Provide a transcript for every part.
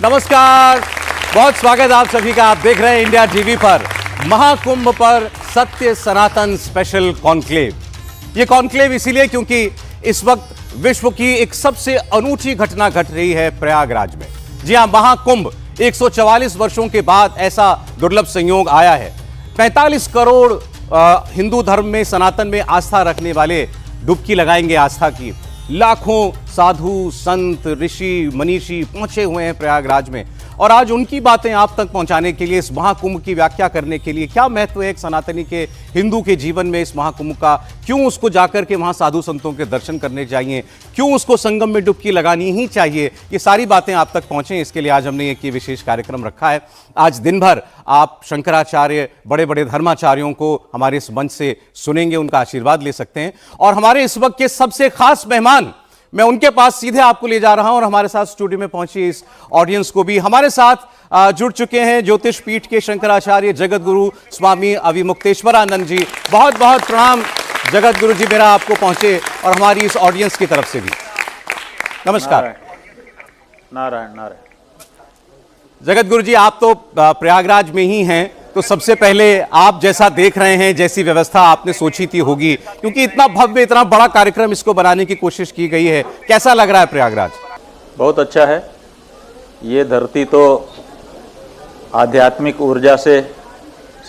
नमस्कार, बहुत स्वागत आप सभी का। आप देख रहे हैं इंडिया टीवी पर महाकुंभ पर सत्य सनातन स्पेशल कॉन्क्लेव। ये कॉन्क्लेव इसीलिए क्योंकि इस वक्त विश्व की एक सबसे अनूठी घटना घट रही है प्रयागराज में। जी हां, महाकुंभ 144 वर्षों के बाद ऐसा दुर्लभ संयोग आया है। 45 करोड़ हिंदु धर्म में, सनातन में आस्था रखने वाले डुबकी लगाएंगे आस्था की। लाखों साधु, संत, ऋषि, मनीषी पहुंचे हुए हैं प्रयागराज में और आज उनकी बातें आप तक पहुंचाने के लिए, इस महाकुंभ की व्याख्या करने के लिए, क्या महत्व है एक सनातनी के, हिंदू के जीवन में इस महाकुंभ का, क्यों उसको जाकर के वहां साधु संतों के दर्शन करने चाहिए, क्यों उसको संगम में डुबकी लगानी ही चाहिए, ये सारी बातें आप तक पहुंचे, इसके लिए आज हमने एक ये विशेष कार्यक्रम रखा है। आज दिन भर आप शंकराचार्य, बड़े बड़े धर्माचार्यों को हमारे इस मंच से सुनेंगे, उनका आशीर्वाद ले सकते हैं। और हमारे इस वक्त के सबसे खास मेहमान, मैं उनके पास सीधे आपको ले जा रहा हूं और हमारे साथ स्टूडियो में पहुंची इस ऑडियंस को भी हमारे साथ जुड़ चुके हैं ज्योतिष पीठ के शंकराचार्य जगत गुरु स्वामी अविमुक्तेश्वरानंद जी। बहुत बहुत प्रणाम जगत गुरु जी, मेरा आपको पहुंचे और हमारी इस ऑडियंस की तरफ से भी नमस्कार। नारायण नारायण। जगत गुरु जी, आप तो प्रयागराज में ही हैं, तो सबसे पहले आप जैसा देख रहे हैं, जैसी व्यवस्था आपने सोची थी होगी, क्योंकि इतना भव्य, इतना बड़ा कार्यक्रम इसको बनाने की कोशिश की गई है, कैसा लग रहा है प्रयागराज? बहुत अच्छा है। ये धरती तो आध्यात्मिक ऊर्जा से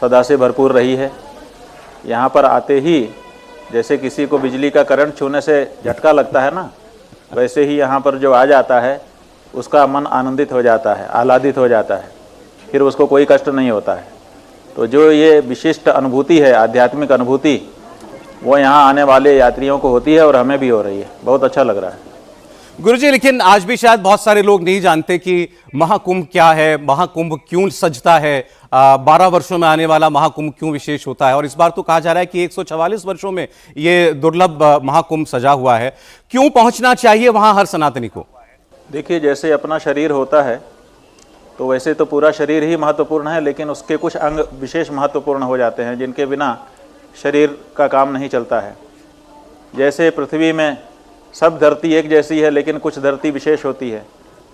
सदा से भरपूर रही है। यहाँ पर आते ही जैसे किसी को बिजली का करंट छूने से झटका लगता है ना, वैसे ही यहाँ पर जो आ जाता है उसका मन आनंदित हो जाता है, आह्लादित हो जाता है, फिर उसको कोई कष्ट नहीं होता है। तो जो ये विशिष्ट अनुभूति है, आध्यात्मिक अनुभूति, वो यहाँ आने वाले यात्रियों को होती है और हमें भी हो रही है। बहुत अच्छा लग रहा है गुरुजी। लेकिन आज भी शायद बहुत सारे लोग नहीं जानते कि महाकुंभ क्या है, महाकुंभ क्यों सजता है, 12 वर्षों में आने वाला महाकुंभ क्यों विशेष होता है। और इस बार तो कहा जा रहा है कि 144 वर्षों में ये दुर्लभ महाकुंभ सजा हुआ है। क्यों पहुंचना चाहिए वहां हर सनातनी को? देखिए, जैसे अपना शरीर होता है तो वैसे तो पूरा शरीर ही महत्वपूर्ण है, लेकिन उसके कुछ अंग विशेष महत्वपूर्ण हो जाते हैं जिनके बिना शरीर का काम नहीं चलता है। जैसे पृथ्वी में सब धरती एक जैसी है, लेकिन कुछ धरती विशेष होती है,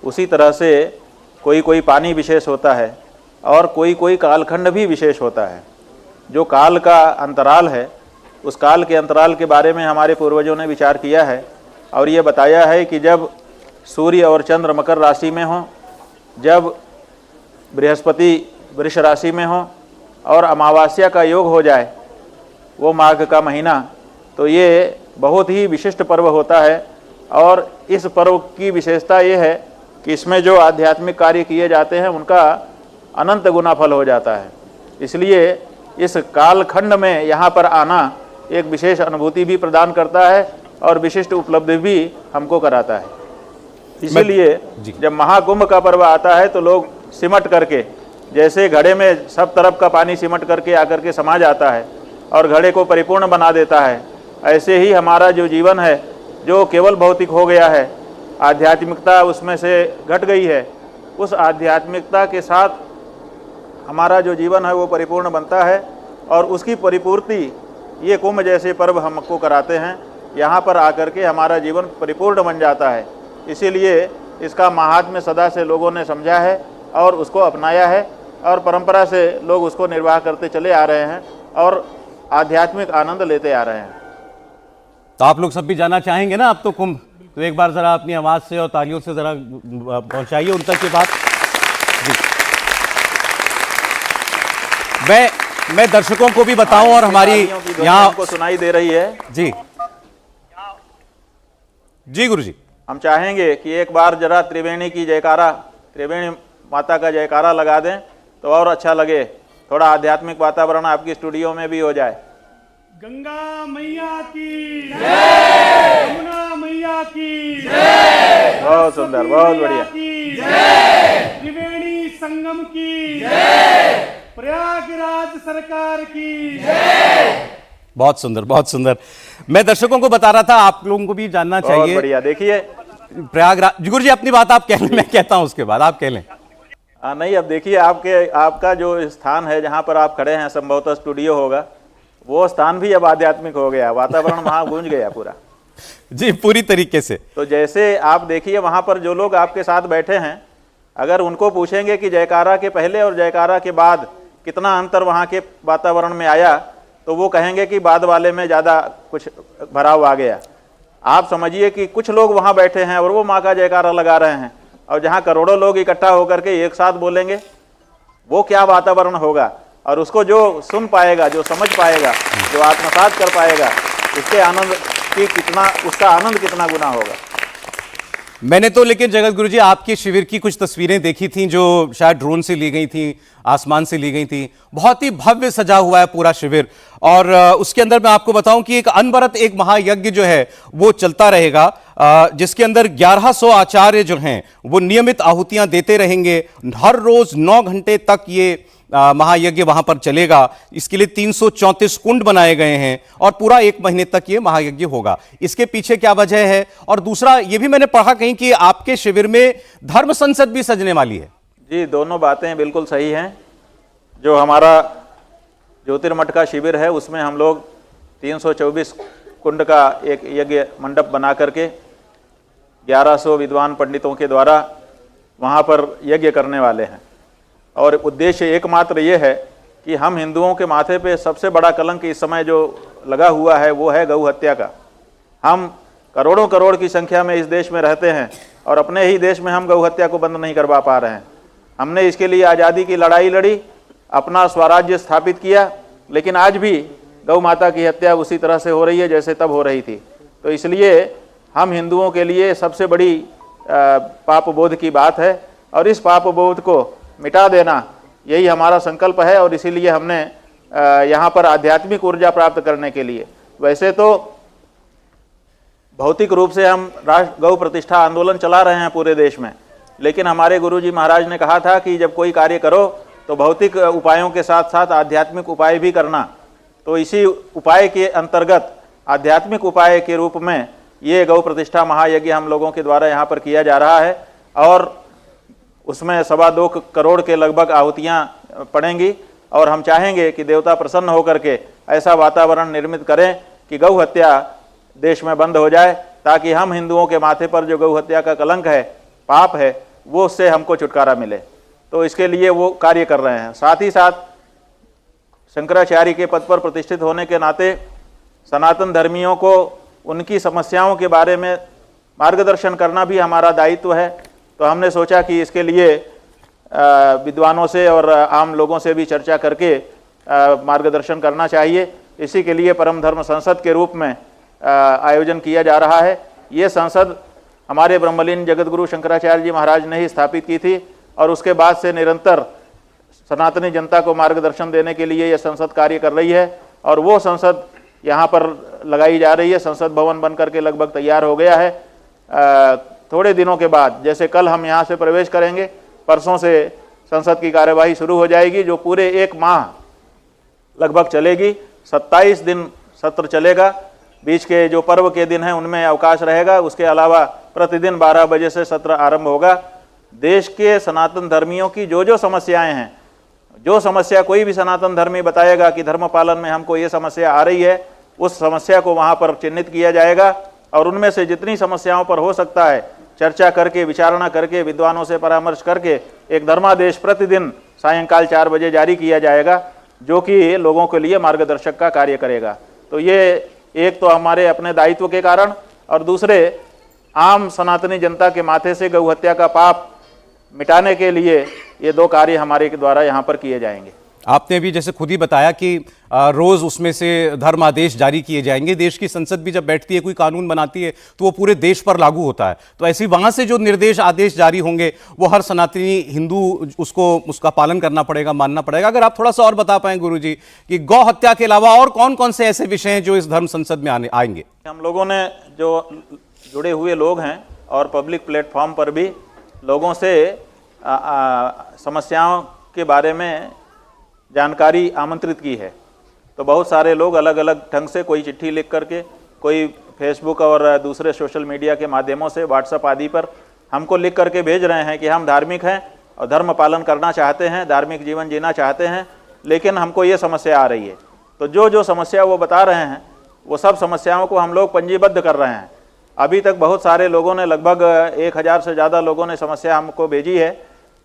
उसी तरह से कोई कोई पानी विशेष होता है और कोई कोई कालखंड भी विशेष होता है। जो काल का अंतराल है, उस काल के अंतराल के बारे में हमारे पूर्वजों ने विचार किया है और ये बताया है कि जब सूर्य और चंद्र मकर राशि में हों, जब बृहस्पति वृष राशि में हो और अमावस्या का योग हो जाए, वो माघ का महीना, तो ये बहुत ही विशिष्ट पर्व होता है। और इस पर्व की विशेषता ये है कि इसमें जो आध्यात्मिक कार्य किए जाते हैं उनका अनंत गुना फल हो जाता है। इसलिए इस कालखंड में यहाँ पर आना एक विशेष अनुभूति भी प्रदान करता है और विशिष्ट उपलब्धि भी हमको कराता है। इसीलिए जब महाकुंभ का पर्व आता है तो लोग सिमट करके, जैसे घड़े में सब तरफ का पानी सिमट करके आकर के समा जाता है और घड़े को परिपूर्ण बना देता है, ऐसे ही हमारा जो जीवन है, जो केवल भौतिक हो गया है, आध्यात्मिकता उसमें से घट गई है, उस आध्यात्मिकता के साथ हमारा जो जीवन है वो परिपूर्ण बनता है और उसकी परिपूर्ति ये कुंभ जैसे पर्व हमको कराते हैं। यहाँ पर आकर के हमारा जीवन परिपूर्ण बन जाता है। इसीलिए इसका महात्म्य सदा से लोगों ने समझा है और उसको अपनाया है और परंपरा से लोग उसको निर्वाह करते चले आ रहे हैं और आध्यात्मिक आनंद लेते आ रहे हैं। तो आप लोग सब भी जाना चाहेंगे ना अब तो कुंभ, तो एक बार जरा अपनी आवाज से और तालियों से जरा पहुंचाइए उन तक ये बात। मैं दर्शकों को भी बताऊं और हमारी यहाँ को सुनाई दे रही है जी जी गुरु जी। हम चाहेंगे कि एक बार जरा त्रिवेणी की जयकारा, त्रिवेणी माता का जयकारा लगा दें तो और अच्छा लगे, थोड़ा आध्यात्मिक वातावरण आपकी स्टूडियो में भी हो जाए। गंगा मैया की जय, यमुना मैया की जय, बहुत सुंदर, बहुत बढ़िया, त्रिवेणी संगम की जय, प्रयागराज सरकार की जय। बहुत सुंदर, बहुत सुंदर। मैं दर्शकों को बता रहा था, आप लोगों को भी जानना चाहिए। बढ़िया। देखिए प्रयागराज, गुरु जी अपनी बात आप कह लें, मैं कहता हूं उसके बाद आप कह लें। नहीं, अब देखिए आपका जो स्थान है जहाँ पर आप खड़े हैं, संभवतः स्टूडियो होगा, वो स्थान भी अब आध्यात्मिक हो गया, वातावरण वहाँ गूंज गया पूरा। जी पूरी तरीके से। तो जैसे आप देखिए वहाँ पर जो लोग आपके साथ बैठे हैं अगर उनको पूछेंगे कि जयकारा के पहले और जयकारा के बाद कितना अंतर वहाँ के वातावरण में आया, तो वो कहेंगे कि बाद वाले में ज़्यादा कुछ भराव आ गया। आप समझिए कि कुछ लोग वहाँ बैठे हैं और वो माँ का जयकारा लगा रहे हैं, और जहाँ करोड़ों लोग इकट्ठा होकर के एक साथ बोलेंगे, वो क्या वातावरण होगा। और उसको जो सुन पाएगा, जो समझ पाएगा, जो आत्मसात कर पाएगा, उसके आनंद की कितना, उसका आनंद कितना गुना होगा। मैंने तो लेकिन जगत गुरु जी आपके शिविर की कुछ तस्वीरें देखी थी जो शायद ड्रोन से ली गई थी, आसमान से ली गई थी। बहुत ही भव्य सजा हुआ है पूरा शिविर, और उसके अंदर मैं आपको बताऊं कि एक अनवरत एक महायज्ञ जो है वो चलता रहेगा, जिसके अंदर 1100 आचार्य जो हैं वो नियमित आहुतियां देते रहेंगे। हर रोज 9 घंटे तक ये महायज्ञ वहां पर चलेगा। इसके लिए 334 कुंड बनाए गए हैं और पूरा 1 महीने तक ये महायज्ञ होगा। इसके पीछे क्या वजह है? और दूसरा ये भी मैंने पढ़ा कहीं कि आपके शिविर में धर्म संसद भी सजने वाली है। जी, दोनों बातें बिल्कुल सही हैं। जो हमारा ज्योतिर्मठ का शिविर है उसमें हम लोग 324 कुंड का एक यज्ञ मंडप बना करके 1100 विद्वान पंडितों के द्वारा वहाँ पर यज्ञ करने वाले हैं। और उद्देश्य एकमात्र ये है कि हम हिंदुओं के माथे पे सबसे बड़ा कलंक इस समय जो लगा हुआ है वो है गौ हत्या का। हम करोड़ों करोड़ की संख्या में इस देश में रहते हैं और अपने ही देश में हम गौ हत्या को बंद नहीं करवा पा रहे हैं। हमने इसके लिए आज़ादी की लड़ाई लड़ी, अपना स्वराज्य स्थापित किया, लेकिन आज भी गौ माता की हत्या उसी तरह से हो रही है जैसे तब हो रही थी। तो इसलिए हम हिंदुओं के लिए सबसे बड़ी पाप बोध की बात है, और इस पाप बोध को मिटा देना यही हमारा संकल्प है। और इसीलिए हमने यहाँ पर आध्यात्मिक ऊर्जा प्राप्त करने के लिए, वैसे तो भौतिक रूप से हम राष्ट्र गौ प्रतिष्ठा आंदोलन चला रहे हैं पूरे देश में, लेकिन हमारे गुरुजी महाराज ने कहा था कि जब कोई कार्य करो तो भौतिक उपायों के साथ साथ आध्यात्मिक उपाय भी करना। तो इसी उपाय के अंतर्गत आध्यात्मिक उपाय के रूप में ये गौ प्रतिष्ठा महायज्ञ हम लोगों के द्वारा यहाँ पर किया जा रहा है, और उसमें 2.25 करोड़ के लगभग आहुतियाँ पड़ेंगी। और हम चाहेंगे कि देवता प्रसन्न होकर के ऐसा वातावरण निर्मित करें कि गौ हत्या देश में बंद हो जाए, ताकि हम हिंदुओं के माथे पर जो गौ हत्या का कलंक है, पाप है, वो उससे हमको छुटकारा मिले। तो इसके लिए वो कार्य कर रहे हैं। साथ ही साथ शंकराचार्य के पद पर प्रतिष्ठित होने के नाते सनातन धर्मियों को उनकी समस्याओं के बारे में मार्गदर्शन करना भी हमारा दायित्व है। तो हमने सोचा कि इसके लिए विद्वानों से और आम लोगों से भी चर्चा करके मार्गदर्शन करना चाहिए। इसी के लिए परम धर्म संसद के रूप में आयोजन किया जा रहा है। ये संसद हमारे ब्रह्मलीन जगतगुरु शंकराचार्य जी महाराज ने ही स्थापित की थी, और उसके बाद से निरंतर सनातनी जनता को मार्गदर्शन देने के लिए यह संसद कार्य कर रही है। और वो संसद यहाँ पर लगाई जा रही है। संसद भवन बन करके लगभग तैयार हो गया है। थोड़े दिनों के बाद, जैसे कल हम यहाँ से प्रवेश करेंगे, परसों से संसद की कार्यवाही शुरू हो जाएगी, जो पूरे 1 माह लगभग चलेगी। 27 दिन सत्र चलेगा। बीच के जो पर्व के दिन हैं उनमें अवकाश रहेगा। उसके अलावा प्रतिदिन 12 बजे से सत्र आरंभ होगा। देश के सनातन धर्मियों की जो जो समस्याएं हैं, जो समस्या कोई भी सनातन धर्मी बताएगा कि धर्म पालन में हमको ये समस्या आ रही है, उस समस्या को वहाँ पर चिन्हित किया जाएगा, और उनमें से जितनी समस्याओं पर हो सकता है चर्चा करके, विचारणा करके, विद्वानों से परामर्श करके एक धर्मादेश प्रतिदिन सायंकाल 4 बजे जारी किया जाएगा, जो कि लोगों के लिए मार्गदर्शक का कार्य करेगा। तो ये एक तो हमारे अपने दायित्व के कारण, और दूसरे आम सनातनी जनता के माथे से गौ हत्या का पाप मिटाने के लिए ये 2 कार्य हमारे के द्वारा यहाँ पर किए जाएंगे। आपने भी जैसे खुद ही बताया कि रोज उसमें से धर्मादेश जारी किए जाएंगे। देश की संसद भी जब बैठती है, कोई कानून बनाती है, तो वो पूरे देश पर लागू होता है। तो ऐसे वहां से जो निर्देश आदेश जारी होंगे वो हर सनातनी हिंदू उसका पालन करना पड़ेगा, मानना पड़ेगा। अगर आप थोड़ा सा और बता पाएं गुरुजी कि गौ हत्या के अलावा और कौन कौन से ऐसे विषय हैं जो इस धर्म संसद में आएंगे? हम लोगों ने जो जुड़े हुए लोग हैं और पब्लिक प्लेटफॉर्म पर भी लोगों से समस्याओं के बारे में जानकारी आमंत्रित की है। तो बहुत सारे लोग अलग अलग ढंग से, कोई चिट्ठी लिख करके, कोई फेसबुक और दूसरे सोशल मीडिया के माध्यमों से, व्हाट्सएप आदि पर हमको लिख करके भेज रहे हैं कि हम धार्मिक हैं और धर्म पालन करना चाहते हैं, धार्मिक जीवन जीना चाहते हैं, लेकिन हमको ये समस्या आ रही है। तो जो जो समस्या वो बता रहे हैं, वो सब समस्याओं को हम लोग पंजीबद्ध कर रहे हैं। अभी तक बहुत सारे लोगों ने, लगभग 1000 से ज़्यादा लोगों ने समस्या हमको भेजी है,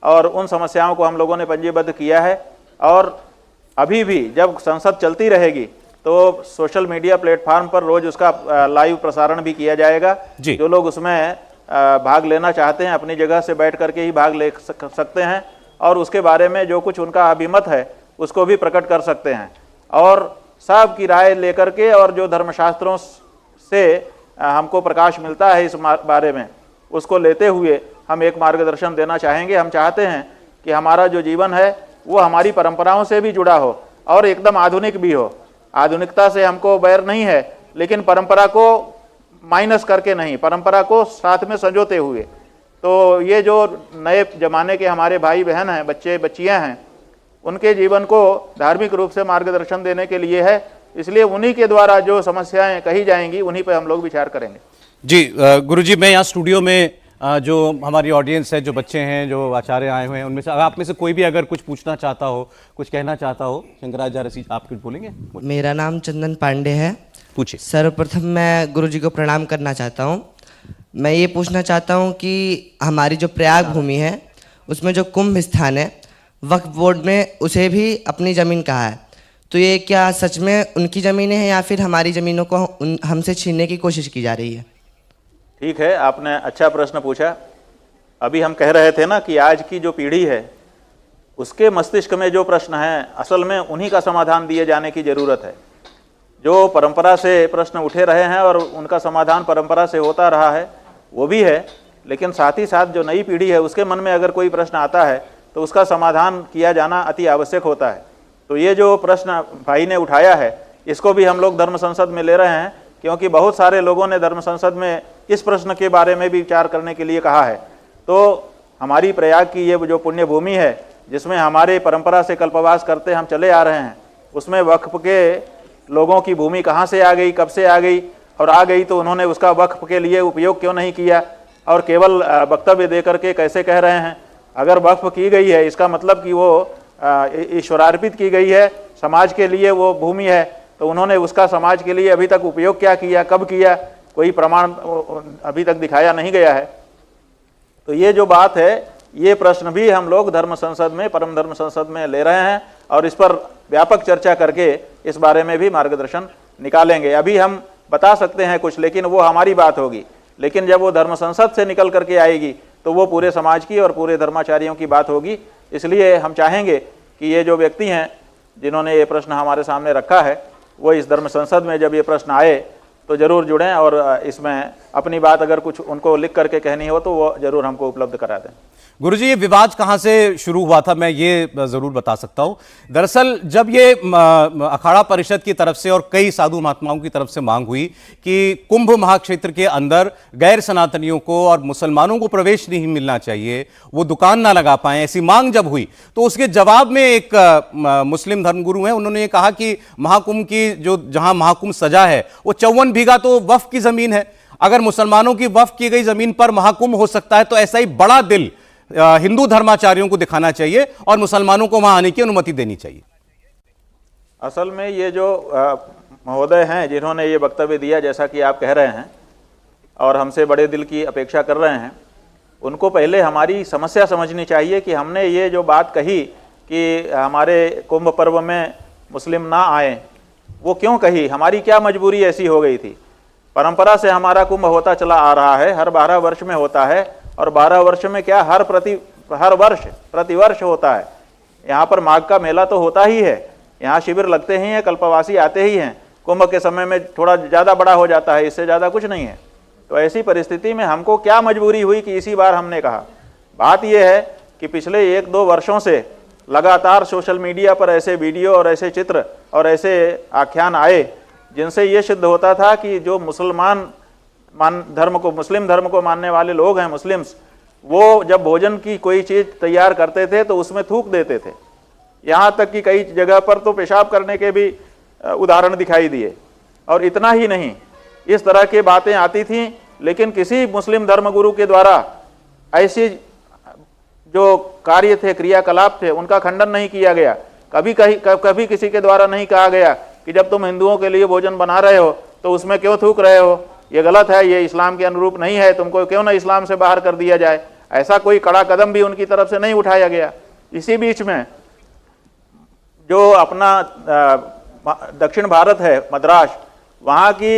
और उन समस्याओं को हम लोगों ने पंजीबद्ध किया है। और अभी भी जब संसद चलती रहेगी तो सोशल मीडिया प्लेटफॉर्म पर रोज उसका लाइव प्रसारण भी किया जाएगा। जी। जो लोग उसमें भाग लेना चाहते हैं अपनी जगह से बैठ करके ही भाग ले सकते हैं और उसके बारे में जो कुछ उनका अभिमत है उसको भी प्रकट कर सकते हैं। और सबकी राय लेकर के और जो धर्मशास्त्रों से हमको प्रकाश मिलता है इस बारे में उसको लेते हुए हम एक मार्गदर्शन देना चाहेंगे। हम चाहते हैं कि हमारा जो जीवन है वो हमारी परंपराओं से भी जुड़ा हो और एकदम आधुनिक भी हो। आधुनिकता से हमको बैर नहीं है, लेकिन परंपरा को माइनस करके नहीं, परंपरा को साथ में संजोते हुए। तो ये जो नए जमाने के हमारे भाई बहन हैं, बच्चे बच्चियां हैं, उनके जीवन को धार्मिक रूप से मार्गदर्शन देने के लिए है। इसलिए उन्हीं के द्वारा जो समस्याएं कही जाएंगी उन्हीं पर हम लोग विचार करेंगे। जी गुरुजी, मैं यहाँ स्टूडियो में जो हमारी ऑडियंस है, जो बच्चे हैं, जो आचार्य आए हुए हैं, उनमें से आप में से कोई भी अगर कुछ पूछना चाहता हो, कुछ कहना चाहता हो, शंकराचार्य जी आप कुछ बोलेंगे? मेरा नाम चंदन पांडे है। पूछिए। सर्वप्रथम मैं गुरुजी को प्रणाम करना चाहता हूँ। मैं ये पूछना चाहता हूँ कि हमारी जो प्रयाग भूमि है उसमें जो कुंभ स्थान है, वक्फ बोर्ड में उसे भी अपनी ज़मीन कहा है, तो ये क्या सच में उनकी ज़मीनें हैं या फिर हमारी ज़मीनों को हमसे छीनने की कोशिश की जा रही है? ठीक है, आपने अच्छा प्रश्न पूछा। अभी हम कह रहे थे ना कि आज की जो पीढ़ी है उसके मस्तिष्क में जो प्रश्न है असल में उन्हीं का समाधान दिए जाने की ज़रूरत है। जो परंपरा से प्रश्न उठे रहे हैं और उनका समाधान परंपरा से होता रहा है वो भी है, लेकिन साथ ही साथ जो नई पीढ़ी है उसके मन में अगर कोई प्रश्न आता है तो उसका समाधान किया जाना अति आवश्यक होता है। तो ये जो प्रश्न भाई ने उठाया है इसको भी हम लोग धर्म संसद में ले रहे हैं, क्योंकि बहुत सारे लोगों ने धर्म संसद में इस प्रश्न के बारे में भी विचार करने के लिए कहा है। तो हमारी प्रयाग की ये जो पुण्य भूमि है जिसमें हमारे परंपरा से कल्पवास करते हम चले आ रहे हैं, उसमें वक्फ के लोगों की भूमि कहाँ से आ गई, कब से आ गई, और आ गई तो उन्होंने उसका वक्फ के लिए उपयोग क्यों नहीं किया, और केवल वक्तव्य दे करके कैसे कह रहे हैं। अगर वक्फ की गई है इसका मतलब कि वो ईश्वरार्पित की गई है, समाज के लिए वो भूमि है, तो उन्होंने उसका समाज के लिए अभी तक उपयोग क्या किया, कब किया, कोई प्रमाण अभी तक दिखाया नहीं गया है। तो ये जो बात है ये प्रश्न भी हम लोग धर्म संसद में, परम धर्म संसद में ले रहे हैं और इस पर व्यापक चर्चा करके इस बारे में भी मार्गदर्शन निकालेंगे। अभी हम बता सकते हैं कुछ, लेकिन वो हमारी बात होगी, लेकिन जब वो धर्म संसद से निकल करके आएगी तो वो पूरे समाज की और पूरे धर्माचार्यों की बात होगी। इसलिए हम चाहेंगे कि ये जो व्यक्ति हैं जिन्होंने ये प्रश्न हमारे सामने रखा है वो इस धर्म संसद में जब ये प्रश्न आए तो ज़रूर जुड़ें और इसमें अपनी बात अगर कुछ उनको लिख करके कहनी हो तो वो ज़रूर हमको उपलब्ध करा दें। गुरुजी, ये विवाद कहाँ से शुरू हुआ था, मैं ये जरूर बता सकता हूँ। दरअसल जब ये अखाड़ा परिषद की तरफ से और कई साधु महात्माओं की तरफ से मांग हुई कि कुंभ महाक्षेत्र के अंदर गैर सनातनियों को और मुसलमानों को प्रवेश नहीं मिलना चाहिए, वो दुकान ना लगा पाए, ऐसी मांग जब हुई तो उसके जवाब में एक मुस्लिम धर्मगुरु हैं, उन्होंने ये कहा कि महाकुंभ की जो जहां महाकुंभ सजा है वो 54 बीघा तो वक्फ की जमीन है। अगर मुसलमानों की वक्फ की गई जमीन पर महाकुंभ हो सकता है तो ऐसा ही बड़ा दिल हिंदू धर्माचार्यों को दिखाना चाहिए और मुसलमानों को वहां आने की अनुमति देनी चाहिए। असल में ये जो महोदय हैं जिन्होंने ये वक्तव्य दिया, जैसा कि आप कह रहे हैं और हमसे बड़े दिल की अपेक्षा कर रहे हैं, उनको पहले हमारी समस्या समझनी चाहिए कि हमने ये जो बात कही कि हमारे कुंभ पर्व में मुस्लिम ना आए, वो क्यों कही, हमारी क्या मजबूरी ऐसी हो गई थी। परंपरा से हमारा कुंभ होता चला आ रहा है, हर 12 वर्ष में होता है, और 12 वर्ष में क्या हर वर्ष प्रतिवर्ष होता है। यहाँ पर माघ का मेला तो होता ही है, यहाँ शिविर लगते ही हैं, कल्पवासी आते ही हैं। कुंभ के समय में थोड़ा ज़्यादा बड़ा हो जाता है, इससे ज़्यादा कुछ नहीं है। तो ऐसी परिस्थिति में हमको क्या मजबूरी हुई कि इसी बार हमने कहा। बात यह है कि पिछले 1-2 वर्षों से लगातार सोशल मीडिया पर ऐसे वीडियो और ऐसे चित्र और ऐसे आख्यान आए जिनसे ये सिद्ध होता था कि जो मुसलमान मुस्लिम धर्म को मानने वाले लोग हैं, मुस्लिम्स, वो जब भोजन की कोई चीज़ तैयार करते थे तो उसमें थूक देते थे। यहाँ तक कि कई जगह पर तो पेशाब करने के भी उदाहरण दिखाई दिए। और इतना ही नहीं, इस तरह की बातें आती थीं, लेकिन किसी मुस्लिम धर्मगुरु के द्वारा ऐसी जो कार्य थे, क्रियाकलाप थे, उनका खंडन नहीं किया गया। कभी किसी के द्वारा नहीं कहा गया कि जब तुम हिंदुओं के लिए भोजन बना रहे हो तो उसमें क्यों थूक रहे हो, ये गलत है, ये इस्लाम के अनुरूप नहीं है, तुमको क्यों ना इस्लाम से बाहर कर दिया जाए। ऐसा कोई कड़ा कदम भी उनकी तरफ से नहीं उठाया गया। इसी बीच में जो अपना दक्षिण भारत है, मद्रास, वहाँ की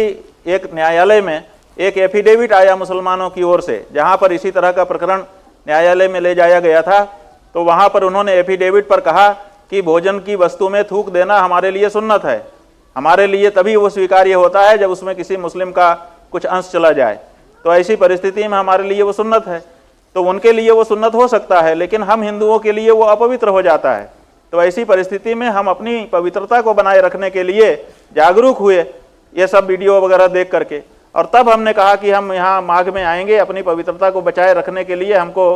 एक न्यायालय में एक एफिडेविट आया मुसलमानों की ओर से, जहाँ पर इसी तरह का प्रकरण न्यायालय में ले जाया गया था। तो वहाँ पर उन्होंने एफिडेविट पर कहा कि भोजन की वस्तु में थूक देना हमारे लिए सुन्नत है, हमारे लिए तभी वो स्वीकार्य होता है जब उसमें किसी मुस्लिम का कुछ अंश चला जाए। तो ऐसी परिस्थिति में हमारे लिए वो सुन्नत है। तो उनके लिए वो सुन्नत हो सकता है, लेकिन हम हिंदुओं के लिए वो अपवित्र हो जाता है। तो ऐसी परिस्थिति में हम अपनी पवित्रता को बनाए रखने के लिए जागरूक हुए, ये सब वीडियो वगैरह देख करके, और तब हमने कहा कि हम यहाँ माघ में आएंगे, अपनी पवित्रता को बचाए रखने के लिए हमको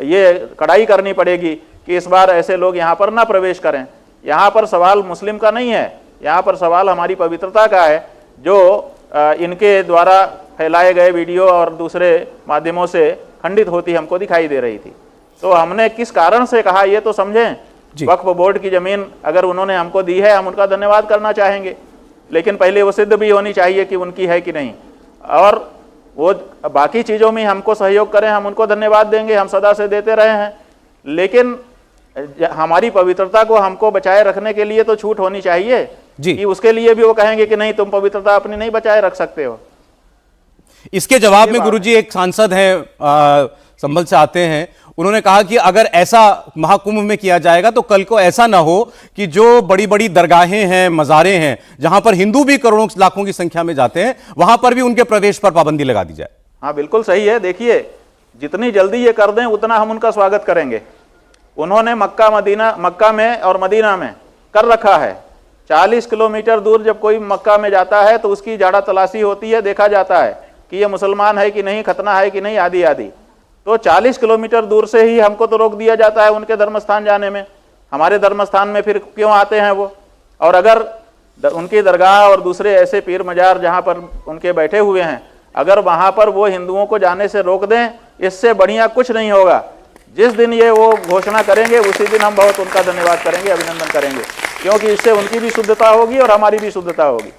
ये कड़ाई करनी पड़ेगी कि इस बार ऐसे लोग यहाँ पर ना प्रवेश करें। यहाँ पर सवाल मुस्लिम का नहीं है, यहाँ पर सवाल हमारी पवित्रता का है, जो इनके द्वारा फैलाए गए वीडियो और दूसरे माध्यमों से खंडित होती हमको दिखाई दे रही थी। तो हमने किस कारण से कहा ये तो समझें। वक्फ बोर्ड की जमीन अगर उन्होंने हमको दी है, हम उनका धन्यवाद करना चाहेंगे, लेकिन पहले वो सिद्ध भी होनी चाहिए कि उनकी है कि नहीं। और वो बाकी चीज़ों में हमको सहयोग करें, हम उनको धन्यवाद देंगे, हम सदा से देते रहे हैं, लेकिन हमारी पवित्रता को हमको बचाए रखने के लिए तो छूट होनी चाहिए कि उसके लिए भी वो कहेंगे कि नहीं, तुम पवित्रता अपनी नहीं बचाए रख सकते हो। इसके जवाब में गुरुजी एक सांसद हैं, संभल से आते हैं, उन्होंने कहा कि अगर ऐसा महाकुंभ में किया जाएगा तो कल को ऐसा ना हो कि जो बड़ी बड़ी दरगाहें हैं, मज़ारें हैं, जहां पर हिंदू भी करोड़ों लाखों की संख्या में जाते हैं, वहां पर भी उनके प्रवेश पर पाबंदी लगा दी जाए। हाँ, बिल्कुल सही है। देखिए, जितनी जल्दी ये कर दें उतना हम उनका स्वागत करेंगे। उन्होंने मक्का में और मदीना में कर रखा है। 40 किलोमीटर दूर जब कोई मक्का में जाता है तो उसकी जाड़ा तलाशी होती है, देखा जाता है कि ये मुसलमान है कि नहीं, खतना है कि नहीं, आदि आदि। तो 40 किलोमीटर दूर से ही हमको तो रोक दिया जाता है उनके धर्मस्थान जाने में। हमारे धर्मस्थान में फिर क्यों आते हैं वो? और अगर उनकी दरगाह और दूसरे ऐसे पीर मजार जहाँ पर उनके बैठे हुए हैं, अगर वहाँ पर वो हिंदुओं को जाने से रोक दें, इससे बढ़िया कुछ नहीं होगा। जिस दिन ये वो घोषणा करेंगे उसी दिन हम बहुत उनका धन्यवाद करेंगे, अभिनंदन करेंगे, क्योंकि इससे उनकी भी शुद्धता होगी और हमारी भी शुद्धता होगी।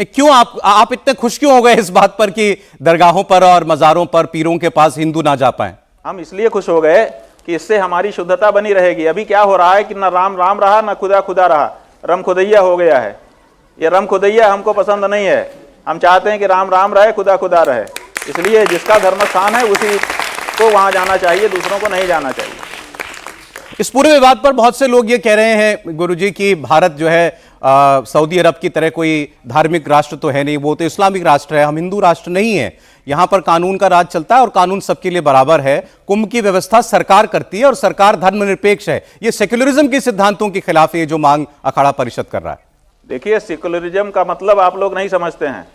क्यों आप इतने खुश क्यों हो गए इस बात पर कि दरगाहों पर और मज़ारों पर पीरों के पास हिंदू ना जा पाए? हम इसलिए खुश हो गए कि इससे हमारी शुद्धता बनी रहेगी। अभी क्या हो रहा है कि ना राम राम रहा, ना खुदा खुदा रहा, रम खुदैया हो गया है। ये रम खुदैया हमको पसंद नहीं है। हम चाहते हैं कि राम राम रहे, खुदा खुदा रहे। इसलिए जिसका धर्म स्थान है उसी को वहां जाना चाहिए, दूसरों को नहीं जाना चाहिए। इस पूरे विवाद पर बहुत से लोग ये कह रहे हैं गुरुजी कि भारत जो है सऊदी अरब की तरह कोई धार्मिक राष्ट्र तो है नहीं, वो तो इस्लामिक राष्ट्र है, हम हिंदू राष्ट्र नहीं है। यहां पर कानून का राज चलता है और कानून सबके लिए बराबर है। कुंभ की व्यवस्था सरकार करती है और सरकार धर्मनिरपेक्ष है। ये सेक्युलरिज्म के सिद्धांतों के खिलाफ है जो मांग अखाड़ा परिषद कर रहा है। देखिए, सेक्युलरिज्म का मतलब आप लोग नहीं समझते हैं।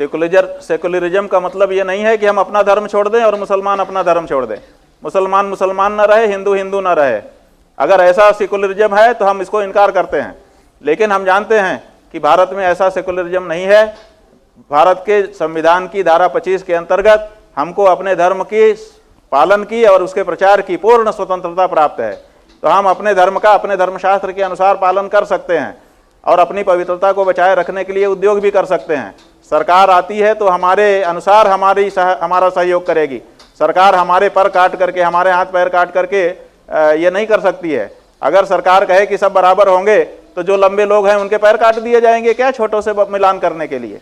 सेक्युलरिज्म का मतलब ये नहीं है कि हम अपना धर्म छोड़ दें और मुसलमान अपना धर्म छोड़ दें, मुसलमान मुसलमान ना रहे, हिंदू हिंदू ना रहे। अगर ऐसा सेक्युलरिज्म है तो हम इसको इनकार करते हैं, लेकिन हम जानते हैं कि भारत में ऐसा सेक्युलरिज्म नहीं है। भारत के संविधान की धारा 25 के अंतर्गत हमको अपने धर्म की पालन की और उसके प्रचार की पूर्ण स्वतंत्रता प्राप्त है। तो हम अपने धर्म का अपने धर्मशास्त्र के अनुसार पालन कर सकते हैं और अपनी पवित्रता को बचाए रखने के लिए उद्योग भी कर सकते हैं। सरकार आती है तो हमारे अनुसार हमारा सहयोग करेगी। सरकार हमारे पर काट करके, हमारे हाथ पैर काट करके ये नहीं कर सकती है। अगर सरकार कहे कि सब बराबर होंगे तो जो लंबे लोग हैं उनके पैर काट दिए जाएंगे, क्या छोटों से मिलान करने के लिए।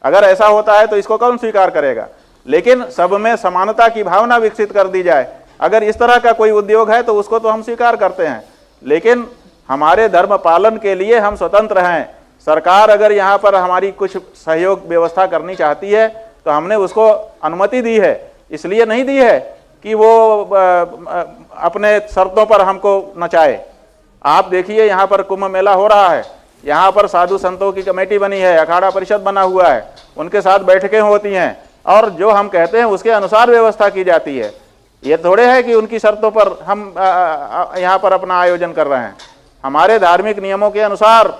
अगर ऐसा होता है तो इसको कौन स्वीकार करेगा? लेकिन सब में समानता की भावना विकसित कर दी जाए। अगर इस तरह का कोई उद्योग है तो उसको तो हम स्वीकार करते हैं, लेकिन हमारे धर्म पालन के लिए हम स्वतंत्र हैं। सरकार अगर यहाँ पर हमारी कुछ सहयोग व्यवस्था करनी चाहती है तो हमने उसको अनुमति दी है। इसलिए नहीं दी है कि वो अपने शर्तों पर हमको नचाए। आप देखिए, यहाँ पर कुंभ मेला हो रहा है, यहाँ पर साधु संतों की कमेटी बनी है, अखाड़ा परिषद बना हुआ है, उनके साथ बैठकें होती हैं और जो हम कहते हैं उसके अनुसार व्यवस्था की जाती है। ये थोड़े है कि उनकी शर्तों पर हम यहाँ पर अपना आयोजन कर रहे हैं। हमारे धार्मिक नियमों के अनुसार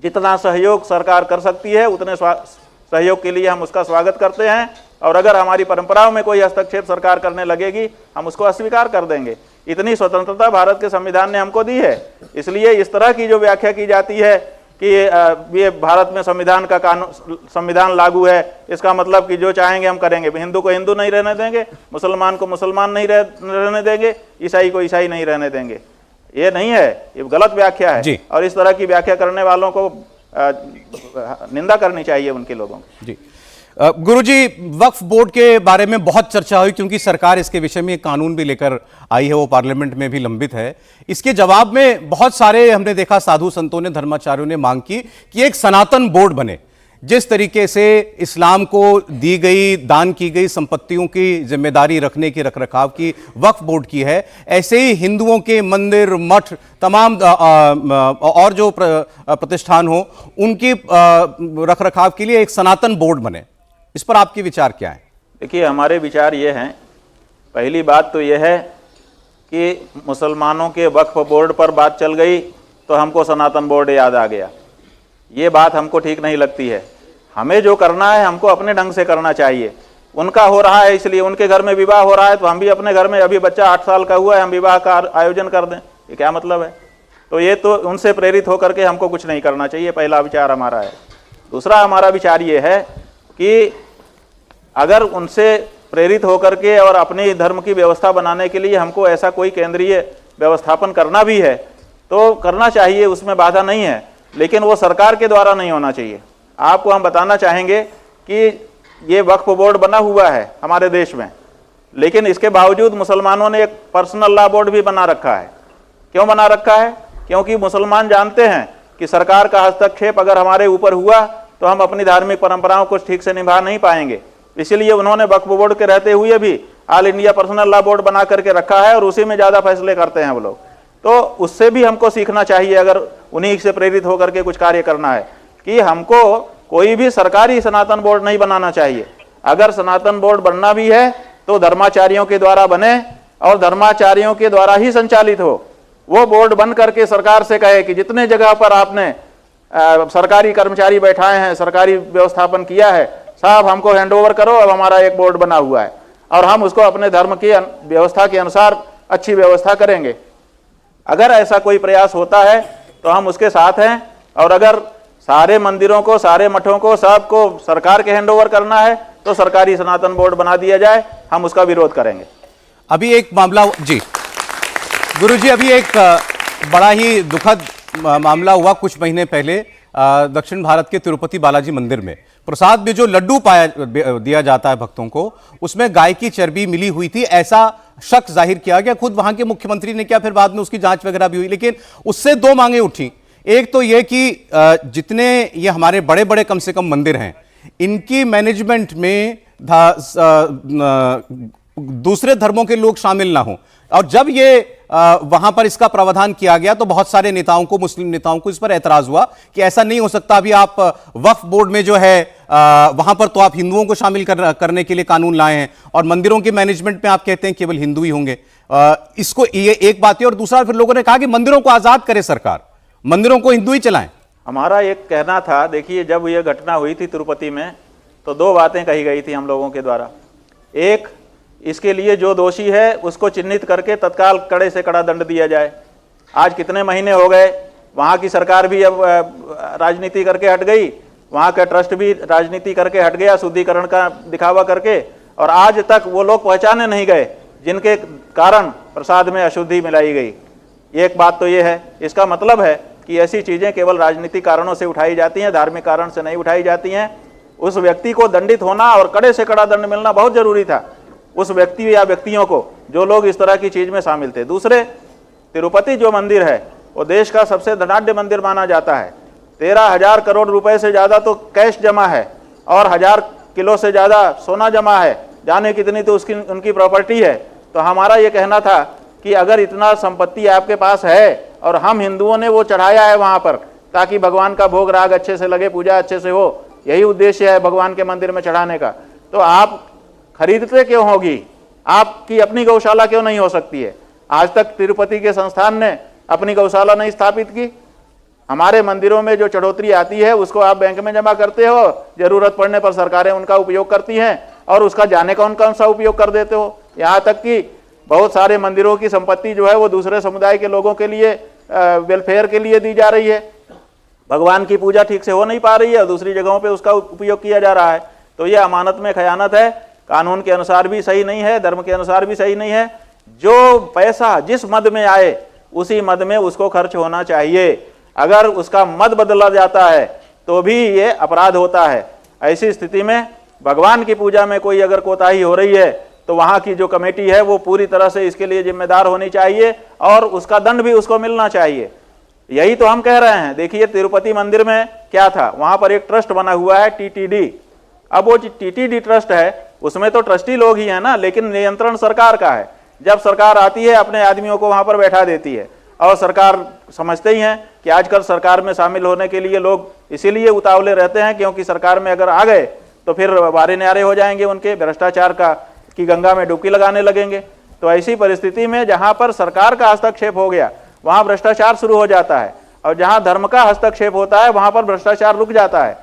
जितना सहयोग सरकार कर सकती है उतने सहयोग के लिए हम उसका स्वागत करते हैं, और अगर हमारी परंपराओं में कोई हस्तक्षेप सरकार करने लगेगी हम उसको अस्वीकार कर देंगे। इतनी स्वतंत्रता भारत के संविधान ने हमको दी है। इसलिए इस तरह की जो व्याख्या की जाती है कि ये भारत में संविधान लागू है, इसका मतलब कि जो चाहेंगे हम करेंगे। हिंदू को हिंदू नहीं रहने देंगे, मुसलमान को मुसलमान नहीं रहने देंगे, ईसाई को ईसाई नहीं रहने देंगे। ये नहीं है, ये गलत व्याख्या है और इस तरह की व्याख्या करने वालों को निंदा करनी चाहिए उनके लोगों की। जी गुरुजी, वक्फ बोर्ड के बारे में बहुत चर्चा हुई क्योंकि सरकार इसके विषय में एक कानून भी लेकर आई है, वो पार्लियामेंट में भी लंबित है। इसके जवाब में बहुत सारे हमने देखा साधु संतों ने, धर्माचार्यों ने मांग की कि एक सनातन बोर्ड बने। जिस तरीके से इस्लाम को दी गई, दान की गई संपत्तियों की जिम्मेदारी रखने की, रखरखाव की वक्फ बोर्ड की है, ऐसे ही हिंदुओं के मंदिर, मठ, तमाम और जो प्रतिष्ठान हो उनकी रखरखाव के लिए एक सनातन बोर्ड बने। इस पर आपके विचार क्या है? देखिए, हमारे विचार ये हैं, पहली बात तो यह है कि मुसलमानों के वक्फ बोर्ड पर बात चल गई तो हमको सनातन बोर्ड याद आ गया। ये बात हमको ठीक नहीं लगती है। हमें जो करना है हमको अपने ढंग से करना चाहिए। उनका हो रहा है इसलिए, उनके घर में विवाह हो रहा है तो हम भी अपने घर में, अभी बच्चा 8 साल का हुआ है, हम विवाह का आयोजन कर दें, ये क्या मतलब है? तो ये तो उनसे प्रेरित होकर के हमको कुछ नहीं करना चाहिए, पहला विचार हमारा है। दूसरा हमारा विचार ये है कि अगर उनसे प्रेरित होकर के और अपने धर्म की व्यवस्था बनाने के लिए हमको ऐसा कोई केंद्रीय व्यवस्थापन करना भी है तो करना चाहिए, उसमें बाधा नहीं है, लेकिन वो सरकार के द्वारा नहीं होना चाहिए। आपको हम बताना चाहेंगे कि ये वक्फ बोर्ड बना हुआ है हमारे देश में, लेकिन इसके बावजूद मुसलमानों ने एक पर्सनल लॉ बोर्ड भी बना रखा है। क्यों बना रखा है? क्योंकि मुसलमान जानते हैं कि सरकार का हस्तक्षेप अगर हमारे ऊपर हुआ तो हम अपनी धार्मिक परंपराओं को ठीक से निभा नहीं पाएंगे। इसलिए उन्होंने वक्फ बोर्ड के रहते हुए भी all India personal law board बना करके रखा है और उसी में ज़्यादा फैसले करते हैं वो लोग। तो उससे भी हमको सीखना चाहिए, अगर उन्हीं से प्रेरित होकर के कुछ कार्य करना है, कि हमको कोई भी सरकारी सनातन बोर्ड नहीं बनाना चाहिए। अगर सनातन बोर्ड बनना भी है तो धर्माचार्यों के द्वारा बने और धर्माचार्यों के द्वारा ही संचालित हो। वो बोर्ड बन करके सरकार से कहे कि जितने जगह पर आपने सरकारी कर्मचारी बैठाए हैं, सरकारी व्यवस्थापन किया है, साहब हमको हैंडओवर करो, अब हमारा एक बोर्ड बना हुआ है और हम उसको अपने धर्म की व्यवस्था के अनुसार अच्छी व्यवस्था करेंगे। अगर ऐसा कोई प्रयास होता है तो हम उसके साथ हैं, और अगर सारे मंदिरों को, सारे मठों को, सबको सरकार के हैंडओवर करना है तो सरकारी सनातन बोर्ड बना दिया जाए, हम उसका विरोध करेंगे। अभी एक मामला, जी गुरुजी, अभी एक बड़ा ही दुखद मामला हुआ कुछ महीने पहले दक्षिण भारत के तिरुपति बालाजी मंदिर में। प्रसाद में जो लड्डू दिया जाता है भक्तों को, उसमें गाय की चर्बी मिली हुई थी, ऐसा शक जाहिर किया गया। खुद वहां के मुख्यमंत्री ने किया, फिर बाद में उसकी जांच वगैरह भी हुई, लेकिन उससे 2 मांगे उठी। एक तो यह कि जितने ये हमारे बड़े बड़े कम से कम मंदिर हैं, इनकी मैनेजमेंट में दूसरे धर्मों के लोग शामिल ना हों। और जब ये वहां पर इसका प्रावधान किया गया तो बहुत सारे नेताओं को, मुस्लिम नेताओं को इस पर ऐतराज हुआ कि ऐसा नहीं हो सकता। अभी आप वक्फ बोर्ड में जो है वहां पर तो आप हिंदुओं को शामिल करने के लिए कानून लाए हैं और मंदिरों के मैनेजमेंट में आप कहते हैं केवल हिंदू ही होंगे। इसको ये एक बात है। और दूसरा, फिर लोगों ने कहा कि मंदिरों को आजाद करे सरकार, मंदिरों को हिंदू ही चलाएं। हमारा एक कहना था, देखिए जब यह घटना हुई थी तिरुपति में तो 2 बातें कही गई थी हम लोगों के द्वारा। एक, इसके लिए जो दोषी है उसको चिन्हित करके तत्काल कड़े से कड़ा दंड दिया जाए। आज कितने महीने हो गए, वहाँ की सरकार भी अब राजनीति करके हट गई, वहाँ का ट्रस्ट भी राजनीति करके हट गया, शुद्धिकरण का दिखावा करके, और आज तक वो लोग पहचाने नहीं गए जिनके कारण प्रसाद में अशुद्धि मिलाई गई। एक बात तो ये है। इसका मतलब है कि ऐसी चीज़ें केवल राजनीतिक कारणों से उठाई जाती हैं, धार्मिक कारण से नहीं उठाई जाती हैं। उस व्यक्ति को दंडित होना और कड़े से कड़ा दंड मिलना बहुत जरूरी था, उस व्यक्ति या व्यक्तियों को जो लोग इस तरह की चीज में शामिल थे। दूसरे, तिरुपति जो मंदिर है वो देश का सबसे धनाढ्य मंदिर माना जाता है। 13,000 करोड़ रुपए से ज्यादा तो कैश जमा है और 1000 किलो से ज्यादा सोना जमा है, जाने कितनी तो उसकी उनकी प्रॉपर्टी है। तो हमारा ये कहना था कि अगर इतना संपत्ति आपके पास है और हम हिंदुओं ने वो चढ़ाया है वहां पर ताकि भगवान का भोग राग अच्छे से लगे, पूजा अच्छे से हो, यही उद्देश्य है भगवान के मंदिर में चढ़ाने का, तो आप खरीदते क्यों होगी? आपकी अपनी गौशाला क्यों नहीं हो सकती है? आज तक तिरुपति के संस्थान ने अपनी गौशाला नहीं स्थापित की। हमारे मंदिरों में जो चढ़ोतरी आती है उसको आप बैंक में जमा करते हो, जरूरत पड़ने पर सरकारें उनका उपयोग करती हैं और उसका जाने कौन सा उपयोग कर देते हो। यहाँ तक कि बहुत सारे मंदिरों की संपत्ति जो है वो दूसरे समुदाय के लोगों के लिए वेलफेयर के लिए दी जा रही है। भगवान की पूजा ठीक से हो नहीं पा रही है और दूसरी जगहों पे उसका उपयोग किया जा रहा है, तो ये अमानत में खयानत है, कानून के अनुसार भी सही नहीं है, धर्म के अनुसार भी सही नहीं है। जो पैसा जिस मद में आए उसी मद में उसको खर्च होना चाहिए। अगर उसका मद बदला जाता है तो भी ये अपराध होता है। ऐसी स्थिति में भगवान की पूजा में कोई अगर कोताही हो रही है तो वहाँ की जो कमेटी है वो पूरी तरह से इसके लिए जिम्मेदार होनी चाहिए और उसका दंड भी उसको मिलना चाहिए। यही तो हम कह रहे हैं। देखिए तिरुपति मंदिर में क्या था, वहाँ पर एक ट्रस्ट बना हुआ है टीटीडी। अब वो टीटीडी ट्रस्ट है, उसमें तो ट्रस्टी लोग ही हैं ना, लेकिन नियंत्रण सरकार का है। जब सरकार आती है अपने आदमियों को वहाँ पर बैठा देती है और सरकार समझते ही हैं कि आजकल सरकार में शामिल होने के लिए लोग इसीलिए उतावले रहते हैं क्योंकि सरकार में अगर आ गए तो फिर वारे न्यारे हो जाएंगे, उनके भ्रष्टाचार की गंगा में डुबकी लगाने लगेंगे। तो ऐसी परिस्थिति में जहां पर सरकार का हस्तक्षेप हो गया वहां भ्रष्टाचार शुरू हो जाता है और जहां धर्म का हस्तक्षेप होता है वहां पर भ्रष्टाचार रुक जाता है।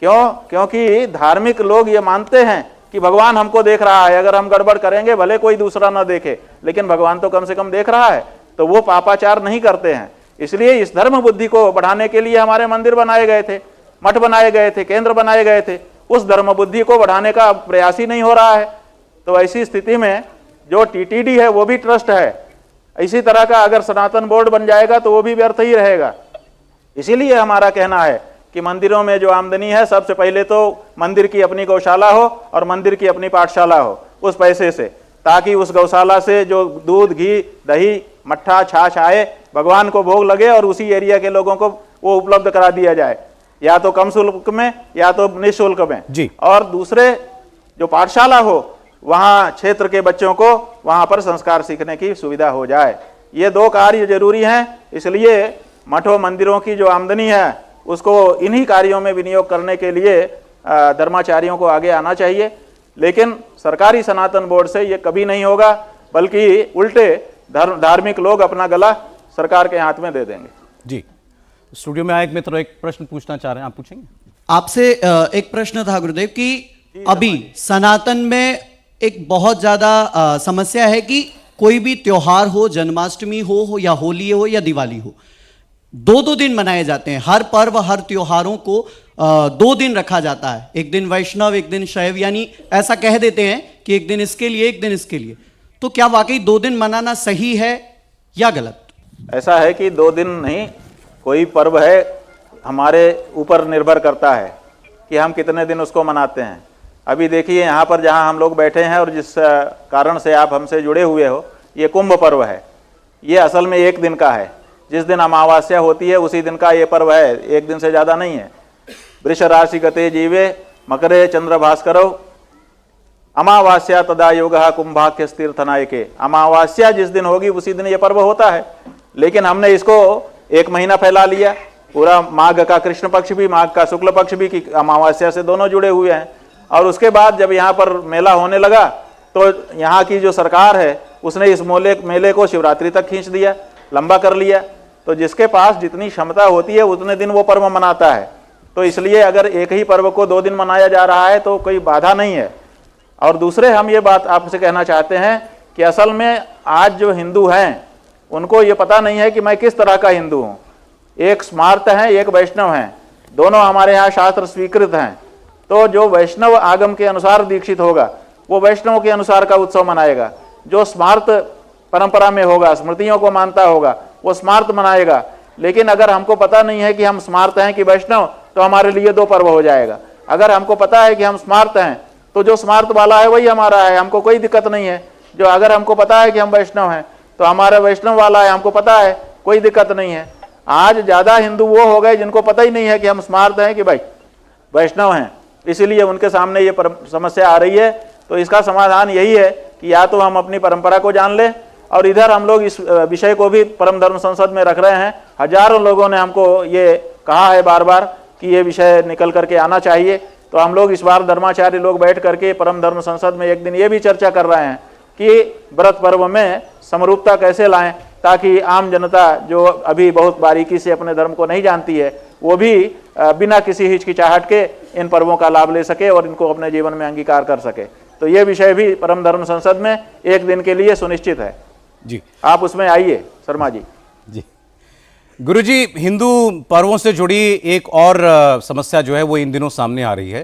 क्यों? क्योंकि धार्मिक लोग ये मानते हैं कि भगवान हमको देख रहा है, अगर हम गड़बड़ करेंगे भले कोई दूसरा ना देखे लेकिन भगवान तो कम से कम देख रहा है, तो वो पापाचार नहीं करते हैं। इसलिए इस धर्म बुद्धि को बढ़ाने के लिए हमारे मंदिर बनाए गए थे, मठ बनाए गए थे, केंद्र बनाए गए थे। उस धर्म बुद्धि को बढ़ाने का प्रयास ही नहीं हो रहा है। तो ऐसी स्थिति में जो टीटीडी है वो भी ट्रस्ट है, इसी तरह का अगर सनातन बोर्ड बन जाएगा तो वो भी व्यर्थ ही रहेगा। इसीलिए हमारा कहना है कि मंदिरों में जो आमदनी है सबसे पहले तो मंदिर की अपनी गौशाला हो और मंदिर की अपनी पाठशाला हो उस पैसे से, ताकि उस गौशाला से जो दूध, घी, दही, मट्ठा, छाछ आए भगवान को भोग लगे और उसी एरिया के लोगों को वो उपलब्ध करा दिया जाए, या तो कम शुल्क में या तो निःशुल्क में जी। और दूसरे जो पाठशाला हो वहाँ क्षेत्र के बच्चों को वहाँ पर संस्कार सीखने की सुविधा हो जाए। ये दो कार्य जरूरी हैं। इसलिए मठों मंदिरों की जो आमदनी है उसको इन्हीं कार्यों में विनियोग करने के लिए धर्माचार्यों को आगे आना चाहिए। लेकिन सरकारी सनातन बोर्ड से ये कभी नहीं होगा, बल्कि उल्टे धार्मिक लोग अपना गला सरकार के हाथ में दे देंगे। जी, स्टूडियो में आए एक मित्र एक प्रश्न पूछना चाह रहे हैं, आप पूछेंगे? आपसे एक प्रश्न था गुरुदेव कि अभी सनातन में एक बहुत ज्यादा समस्या है कि कोई भी त्योहार हो, जन्माष्टमी हो या होली हो या दिवाली हो, 2-2 दिन मनाए जाते हैं। हर पर्व, हर त्योहारों को 2 दिन रखा जाता है, एक दिन वैष्णव, एक दिन शैव, यानी ऐसा कह देते हैं कि एक दिन इसके लिए, एक दिन इसके लिए। तो क्या वाकई 2 दिन मनाना सही है या गलत? ऐसा है कि 2 दिन नहीं, कोई पर्व है हमारे ऊपर निर्भर करता है कि हम कितने दिन उसको मनाते हैं। अभी देखिए यहाँ पर जहाँ हम लोग बैठे हैं और जिस कारण से आप हमसे जुड़े हुए हो, ये कुंभ पर्व है। ये असल में 1 दिन का है। जिस दिन अमावस्या होती है उसी दिन का ये पर्व है, 1 दिन से ज़्यादा नहीं है। वृष राशि गते जीवे मकरे चंद्र भास्करो अमावास्या तदा योगः कुंभाख्य तीर्थनायके। अमावस्या जिस दिन होगी उसी दिन ये पर्व होता है। लेकिन हमने इसको 1 महीना फैला लिया, पूरा माघ का कृष्ण पक्ष भी, माघ का शुक्ल पक्ष भी, कि अमावस्या से दोनों जुड़े हुए हैं। और उसके बाद जब यहाँ पर मेला होने लगा तो यहाँ की जो सरकार है उसने इस मेले को शिवरात्रि तक खींच दिया, लंबा कर लिया। तो जिसके पास जितनी क्षमता होती है उतने दिन वो पर्व मनाता है। तो इसलिए अगर एक ही पर्व को 2 दिन मनाया जा रहा है तो कोई बाधा नहीं है। और दूसरे हम ये बात आपसे कहना चाहते हैं कि असल में आज जो हिंदू हैं उनको ये पता नहीं है कि मैं किस तरह का हिंदू हूँ। एक स्मार्त हैं, एक वैष्णव हैं, दोनों हमारे यहाँ शास्त्र स्वीकृत हैं। तो जो वैष्णव आगम के अनुसार दीक्षित होगा वो वैष्णव के अनुसार का उत्सव मनाएगा। जो स्मार्त परंपरा में होगा, स्मृतियों को मानता होगा, वो स्मार्त मनाएगा। लेकिन अगर हमको पता नहीं है कि हम स्मार्त हैं कि वैष्णव, तो हमारे लिए 2 पर्व हो जाएगा। अगर हमको पता है कि हम स्मार्त हैं तो जो स्मार्त वाला है वही हमारा है, हमको कोई दिक्कत नहीं है। जो अगर हमको पता है कि हम वैष्णव हैं तो हमारा वैष्णव वाला है, हमको पता है, कोई दिक्कत नहीं है। आज ज़्यादा हिंदू वो हो गए जिनको पता ही नहीं है कि हम स्मार्त हैं कि भाई वैष्णव हैं, इसीलिए उनके सामने ये समस्या आ रही है। तो इसका समाधान यही है कि या तो हम अपनी परंपरा को जान लें, और इधर हम लोग इस विषय को भी परम धर्म संसद में रख रहे हैं। हजारों लोगों ने हमको ये कहा है बार बार कि ये विषय निकल करके आना चाहिए। तो हम लोग इस बार धर्माचार्य लोग बैठ करके परम धर्म संसद में एक दिन ये भी चर्चा कर रहे हैं कि व्रत पर्व में समरूपता कैसे लाएं, ताकि आम जनता जो अभी बहुत बारीकी से अपने धर्म को नहीं जानती है वो भी बिना किसी हिचकिचाहट के इन पर्वों का लाभ ले सके और इनको अपने जीवन में अंगीकार कर सके। तो ये विषय भी परम धर्म संसद में 1 दिन के लिए सुनिश्चित है। जी, आप उसमें आइए शर्मा जी। जी, गुरुजी, हिंदू पर्वों से जुड़ी एक और समस्या जो है वो इन दिनों सामने आ रही है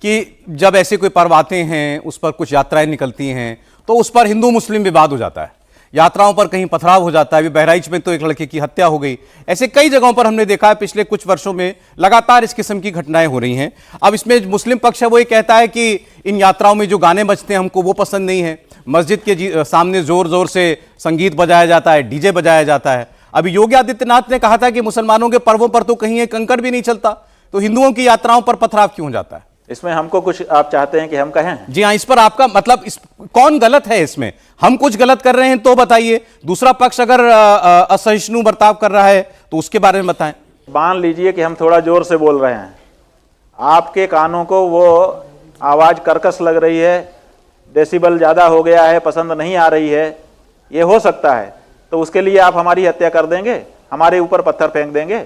कि जब ऐसे कोई पर्व आते हैं, उस पर कुछ यात्राएं निकलती हैं, तो उस पर हिंदू मुस्लिम विवाद हो जाता है, यात्राओं पर कहीं पथराव हो जाता है। अभी बहराइच में तो एक लड़के की हत्या हो गई। ऐसे कई जगहों पर हमने देखा है पिछले कुछ वर्षों में लगातार इस किस्म की घटनाएं हो रही हैं। अब इसमें मुस्लिम पक्ष है वो ये कहता है कि इन यात्राओं में जो गाने बजते हैं हमको वो पसंद नहीं है, मस्जिद के सामने जोर जोर से संगीत बजाया जाता है, डीजे बजाया जाता है। अभी योगी आदित्यनाथ ने कहा था कि मुसलमानों के पर्वों पर तो कहीं एक कंकड़ भी नहीं चलता, तो हिंदुओं की यात्राओं पर पथराव क्यों हो जाता है? इसमें हमको कुछ आप चाहते हैं कि हम कहें? जी हाँ, इस पर आपका मतलब कौन गलत है? इसमें हम कुछ गलत कर रहे हैं तो बताइए, दूसरा पक्ष अगर असहिष्णु बर्ताव कर रहा है तो उसके बारे में बताएं। मान लीजिए कि हम थोड़ा जोर से बोल रहे हैं, आपके कानों को वो आवाज़ कर्कश लग रही है, डेसिबल ज़्यादा हो गया है, पसंद नहीं आ रही है, ये हो सकता है, तो उसके लिए आप हमारी हत्या कर देंगे, हमारे ऊपर पत्थर फेंक देंगे?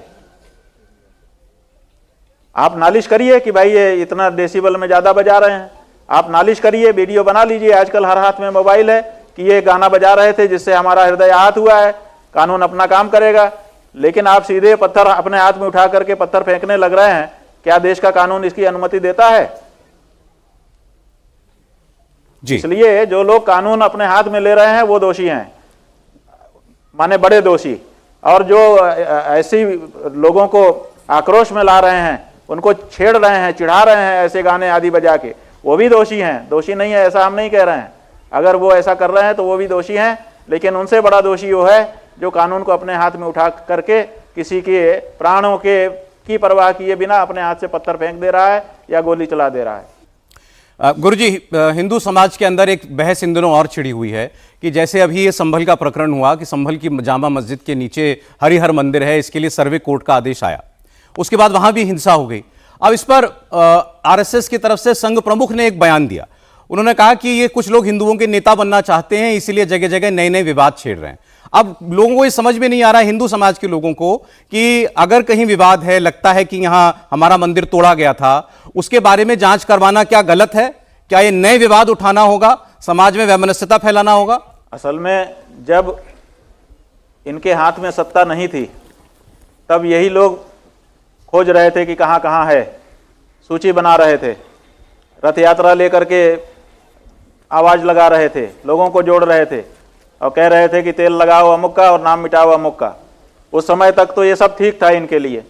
आप नालिश करिए कि भाई ये इतना डेसिबल में ज़्यादा बजा रहे हैं, आप नालिश करिए, वीडियो बना लीजिए। आजकल हर हाथ में मोबाइल है कि ये गाना बजा रहे थे जिससे हमारा हृदय आहत हुआ है, कानून अपना काम करेगा। लेकिन आप सीधे पत्थर अपने हाथ में उठा करके पत्थर फेंकने लग रहे हैं, क्या देश का कानून इसकी अनुमति देता है? जी। इसलिए जो लोग कानून अपने हाथ में ले रहे हैं वो दोषी हैं, माने बड़े दोषी, और जो ऐसी लोगों को आक्रोश में ला रहे हैं, उनको छेड़ रहे हैं, चिढ़ा रहे हैं ऐसे गाने आदि बजा के, वो भी दोषी हैं। दोषी नहीं है ऐसा हम नहीं कह रहे हैं, अगर वो ऐसा कर रहे हैं तो वो भी दोषी हैं, लेकिन उनसे बड़ा दोषी वो है जो कानून को अपने हाथ में उठा करके किसी के प्राणों की परवाह किए बिना अपने हाथ से पत्थर फेंक दे रहा है या गोली चला दे रहा है। गुरुजी, हिंदू समाज के अंदर एक बहस इन दिनों और छिड़ी हुई है कि जैसे अभी ये संभल का प्रकरण हुआ कि संभल की जामा मस्जिद के नीचे हरिहर मंदिर है, इसके लिए सर्वे कोर्ट का आदेश आया, उसके बाद वहां भी हिंसा हो गई। अब इस पर आरएसएस की तरफ से संघ प्रमुख ने एक बयान दिया, उन्होंने कहा कि ये कुछ लोग हिंदुओं के नेता बनना चाहते हैं, इसीलिए जगह जगह नए नए विवाद छेड़ रहे हैं। अब लोगों को ये समझ में नहीं आ रहा है, हिंदू समाज के लोगों को, कि अगर कहीं विवाद है, लगता है कि यहां हमारा मंदिर तोड़ा गया था, उसके बारे में जांच करवाना क्या गलत है? क्या ये नए विवाद उठाना होगा, समाज में वैमनस्यता फैलाना होगा? असल में जब इनके हाथ में सत्ता नहीं थी तब यही लोग खोज रहे थे कि कहाँ कहाँ है, सूची बना रहे थे, रथ यात्रा लेकर के आवाज़ लगा रहे थे, लोगों को जोड़ रहे थे और कह रहे थे कि तेल लगाओ अमुक का और नाम मिटाओ अमुक का। उस समय तक तो ये सब ठीक था इनके लिए।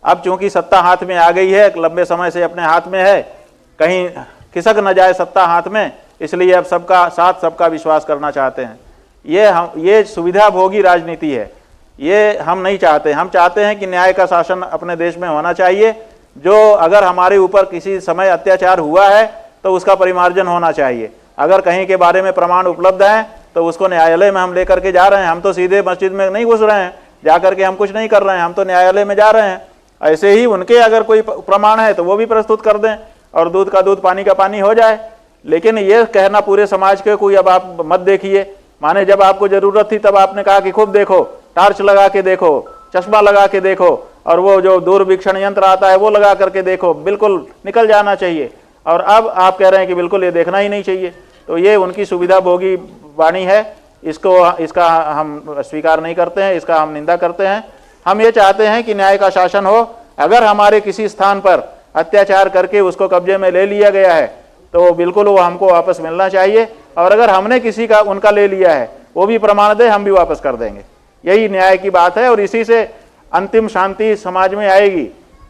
अब चूंकि सत्ता हाथ में आ गई है, लंबे समय से अपने हाथ में है, कहीं खिसक न जाए सत्ता हाथ में, इसलिए अब सबका साथ सबका विश्वास करना चाहते हैं। ये सुविधा भोगी राजनीति है, ये हम नहीं चाहते। हम चाहते हैं कि न्याय का शासन अपने देश में होना चाहिए। जो अगर हमारे ऊपर किसी समय अत्याचार हुआ है तो उसका परिमार्जन होना चाहिए। अगर कहीं के बारे में प्रमाण उपलब्ध हैं तो उसको न्यायालय में हम लेकर के जा रहे हैं। हम तो सीधे मस्जिद में नहीं घुस रहे हैं, जा करके हम कुछ नहीं कर रहे हैं, हम तो न्यायालय में जा रहे हैं। ऐसे ही उनके अगर कोई प्रमाण है तो वो भी प्रस्तुत कर दें और दूध का दूध पानी का पानी हो जाए। लेकिन ये कहना पूरे समाज के कोई अब आप मत देखिए, माने जब आपको जरूरत थी तब आपने कहा कि खूब देखो, टार्च लगा के देखो, चश्मा लगा के देखो, और वो जो दूरवीक्षण यंत्र आता है वो लगा करके देखो, बिल्कुल निकल जाना चाहिए। और अब आप कह रहे हैं कि बिल्कुल ये देखना ही नहीं चाहिए। तो ये उनकी सुविधा भोगी वाणी है, इसका हम स्वीकार नहीं करते हैं, इसका हम निंदा करते हैं। हम ये चाहते हैं कि न्याय का शासन हो। अगर हमारे किसी स्थान पर अत्याचार करके उसको कब्जे में ले लिया गया है तो बिल्कुल वो हमको वापस मिलना चाहिए, और अगर हमने किसी का उनका ले लिया है वो भी प्रमाण दे, हम भी वापस कर देंगे। यही न्याय की बात है और इसी से अंतिम शांति समाज में आएगी।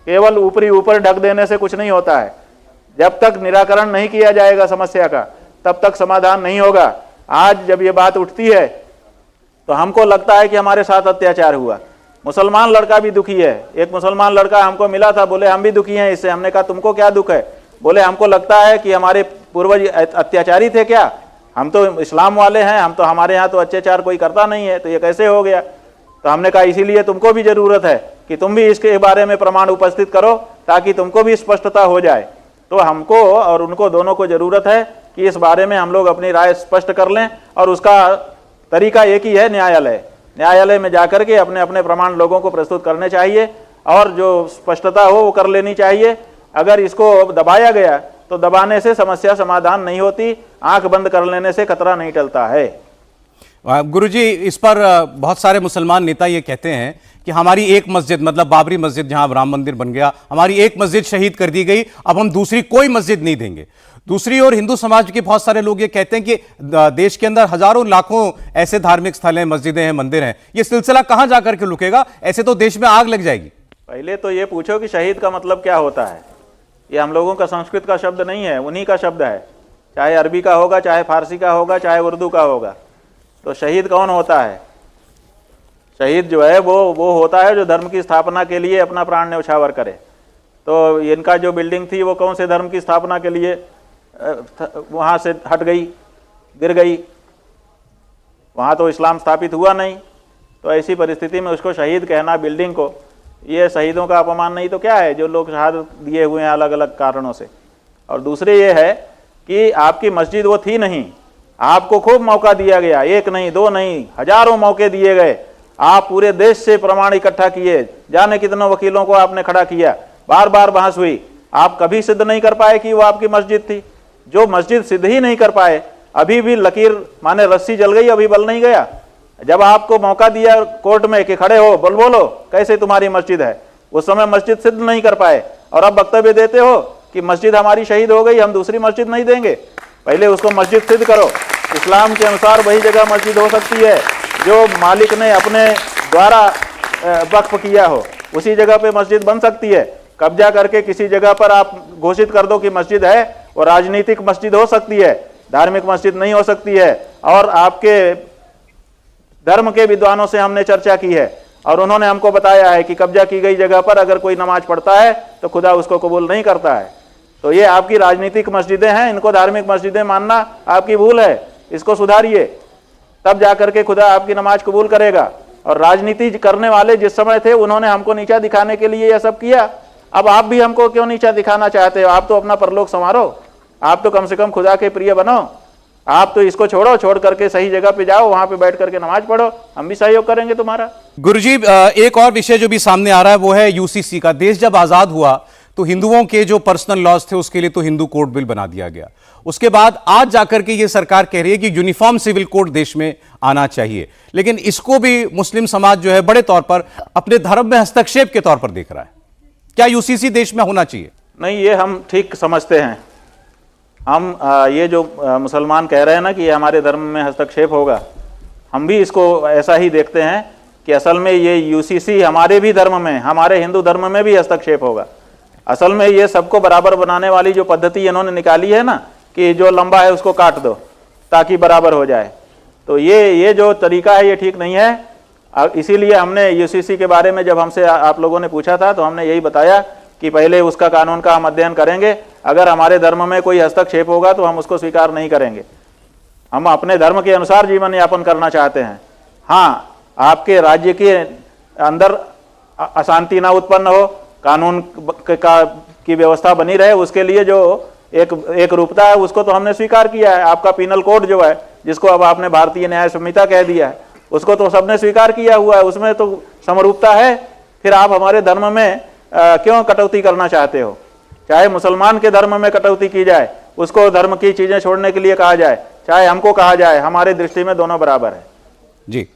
केवल ऊपर ढक देने से कुछ नहीं होता है। जब तक निराकरण नहीं किया जाएगा समस्या का तब तक समाधान नहीं होगा। आज जब ये बात उठती है तो हमको लगता है कि हमारे साथ अत्याचार हुआ। मुसलमान लड़का भी दुखी है। एक मुसलमान लड़का हमको मिला था, बोले हम भी दुखी हैं इससे। हमने कहा तुमको क्या दुख है? बोले हमको लगता है कि हमारे पूर्वज अत्याचारी थे क्या? हम तो इस्लाम वाले हैं, हम तो हमारे यहाँ तो अत्याचार कोई करता नहीं है, तो ये कैसे हो गया? तो हमने कहा इसीलिए तुमको भी जरूरत है कि तुम भी इसके बारे में प्रमाण उपस्थित करो ताकि तुमको भी स्पष्टता हो जाए। तो हमको और उनको दोनों को जरूरत है कि इस बारे में हम लोग अपनी राय स्पष्ट कर लें, और उसका तरीका एक ही है, न्यायालय। न्यायालय में जाकर के अपने अपने प्रमाण लोगों को प्रस्तुत करने चाहिए और जो स्पष्टता हो वो कर लेनी चाहिए। अगर इसको दबाया गया तो दबाने से समस्या समाधान नहीं होती, आंख बंद कर लेने से खतरा नहीं टलता है। गुरुजी, इस पर बहुत सारे मुसलमान नेता ये कहते हैं कि हमारी एक मस्जिद, मतलब बाबरी मस्जिद जहां अब राम मंदिर बन गया, हमारी एक मस्जिद शहीद कर दी गई, अब हम दूसरी कोई मस्जिद नहीं देंगे। दूसरी ओर हिंदू समाज के बहुत सारे लोग ये कहते हैं कि देश के अंदर हजारों लाखों ऐसे धार्मिक स्थल हैं, मस्जिदें हैं, मंदिर हैं, ये सिलसिला कहां जाकर के रुकेगा? ऐसे तो देश में आग लग जाएगी। पहले तो ये पूछो कि शहीद का मतलब क्या होता है। ये हम लोगों का संस्कृत का शब्द नहीं है, उन्हीं का शब्द है। चाहे अरबी का होगा, चाहे फारसी का होगा, चाहे उर्दू का होगा। तो शहीद कौन होता है? शहीद जो है वो होता है जो धर्म की स्थापना के लिए अपना प्राण न्यौछावर करे। तो इनका जो बिल्डिंग थी वो कौन से धर्म की स्थापना के लिए वहाँ से हट गई, गिर गई? वहाँ तो इस्लाम स्थापित हुआ नहीं। तो ऐसी परिस्थिति में उसको शहीद कहना, बिल्डिंग को, ये शहीदों का अपमान नहीं तो क्या है? जो लोग शहादत दिए हुए हैं अलग अलग कारणों से। और दूसरे ये है कि आपकी मस्जिद वो थी नहीं, आपको खूब मौका दिया गया, एक नहीं दो नहीं, हजारों मौके दिए गए। आप पूरे देश से प्रमाण इकट्ठा किए, जाने कितनों वकीलों को आपने खड़ा किया, बार बार बहस हुई, आप कभी सिद्ध नहीं कर पाए कि वो आपकी मस्जिद थी। जो मस्जिद सिद्ध ही नहीं कर पाए, अभी भी लकीर माने रस्सी जल गई, अभी बल नहीं गया। जब आपको मौका दिया कोर्ट में कि खड़े हो, बोलो कैसे तुम्हारी मस्जिद है, उस समय मस्जिद सिद्ध नहीं कर पाए, और अब वक्तव्य देते हो कि मस्जिद हमारी शहीद हो गई, हम दूसरी मस्जिद नहीं देंगे। पहले उसको मस्जिद सिद्ध करो। इस्लाम के अनुसार वही जगह मस्जिद हो सकती है जो मालिक ने अपने द्वारा वक्फ किया हो, उसी जगह पे मस्जिद बन सकती है। कब्जा करके किसी जगह पर आप घोषित कर दो कि मस्जिद है, वो राजनीतिक मस्जिद हो सकती है, धार्मिक मस्जिद नहीं हो सकती है। और आपके धर्म के विद्वानों से हमने चर्चा की है और उन्होंने हमको बताया है कि कब्जा की गई जगह पर अगर कोई नमाज पढ़ता है तो खुदा उसको कबूल नहीं करता है। तो ये आपकी राजनीतिक मस्जिदें हैं, इनको धार्मिक मस्जिदें मानना आपकी भूल है, इसको सुधारिए, तब जाकर के खुदा आपकी नमाज कबूल करेगा। और राजनीति करने वाले जिस समय थे उन्होंने हमको नीचा दिखाने के लिए यह सब किया, अब आप भी हमको क्यों नीचा दिखाना चाहते हो? आप तो अपना परलोक संवारो, आप तो कम से कम खुदा के प्रिय बनो। आप तो इसको छोड़ो, छोड़ करके सही जगह पे जाओ, वहां पे बैठ करके नमाज पढ़ो, हम भी सहयोग करेंगे तुम्हारा। गुरुजी, एक और विषय जो भी सामने आ रहा है वो है यूसीसी का। देश जब आजाद हुआ तो हिंदुओं के जो पर्सनल लॉज थे उसके लिए तो हिंदू कोड बिल बना दिया गया। उसके बाद आज जाकर के ये सरकार कह रही है कि यूनिफॉर्म सिविल कोड देश में आना चाहिए, लेकिन इसको भी मुस्लिम समाज जो है बड़े तौर पर अपने धर्म में हस्तक्षेप के तौर पर देख रहा है। क्या यूसीसी देश में होना चाहिए? नहीं, ये हम ठीक समझते हैं। हम ये जो मुसलमान कह रहे हैं ना कि ये हमारे धर्म में हस्तक्षेप होगा, हम भी इसको ऐसा ही देखते हैं कि असल में ये यूसीसी हमारे भी धर्म में, हमारे हिंदू धर्म में भी हस्तक्षेप होगा। असल में ये सबको बराबर बनाने वाली जो पद्धति इन्होंने निकाली है ना कि जो लंबा है उसको काट दो ताकि बराबर हो जाए, तो ये जो तरीका है ये ठीक नहीं है। इसीलिए हमने यूसीसी के बारे में जब हमसे आप लोगों ने पूछा था तो हमने यही बताया कि पहले उसका कानून का हम अध्ययन करेंगे, अगर हमारे धर्म में कोई हस्तक्षेप होगा तो हम उसको स्वीकार नहीं करेंगे। हम अपने धर्म के अनुसार जीवन यापन करना चाहते हैं। हाँ, आपके राज्य के अंदर अशांति ना उत्पन्न हो, कानून की व्यवस्था बनी रहे, उसके लिए जो एक रूपता है उसको तो हमने स्वीकार किया है। आपका पीनल कोड जो है, जिसको अब आपने भारतीय न्याय संहिता कह दिया है, उसको तो सबने स्वीकार किया हुआ है, उसमें तो समरूपता है। फिर आप हमारे धर्म में क्यों कटौती करना चाहते हो? चाहे मुसलमान के धर्म में कटौती की जाए, उसको धर्म की चीजें छोड़ने के लिए कहा जाए, चाहे हमको कहा जाए, हमारे दृष्टि में दोनों बराबर है। जी,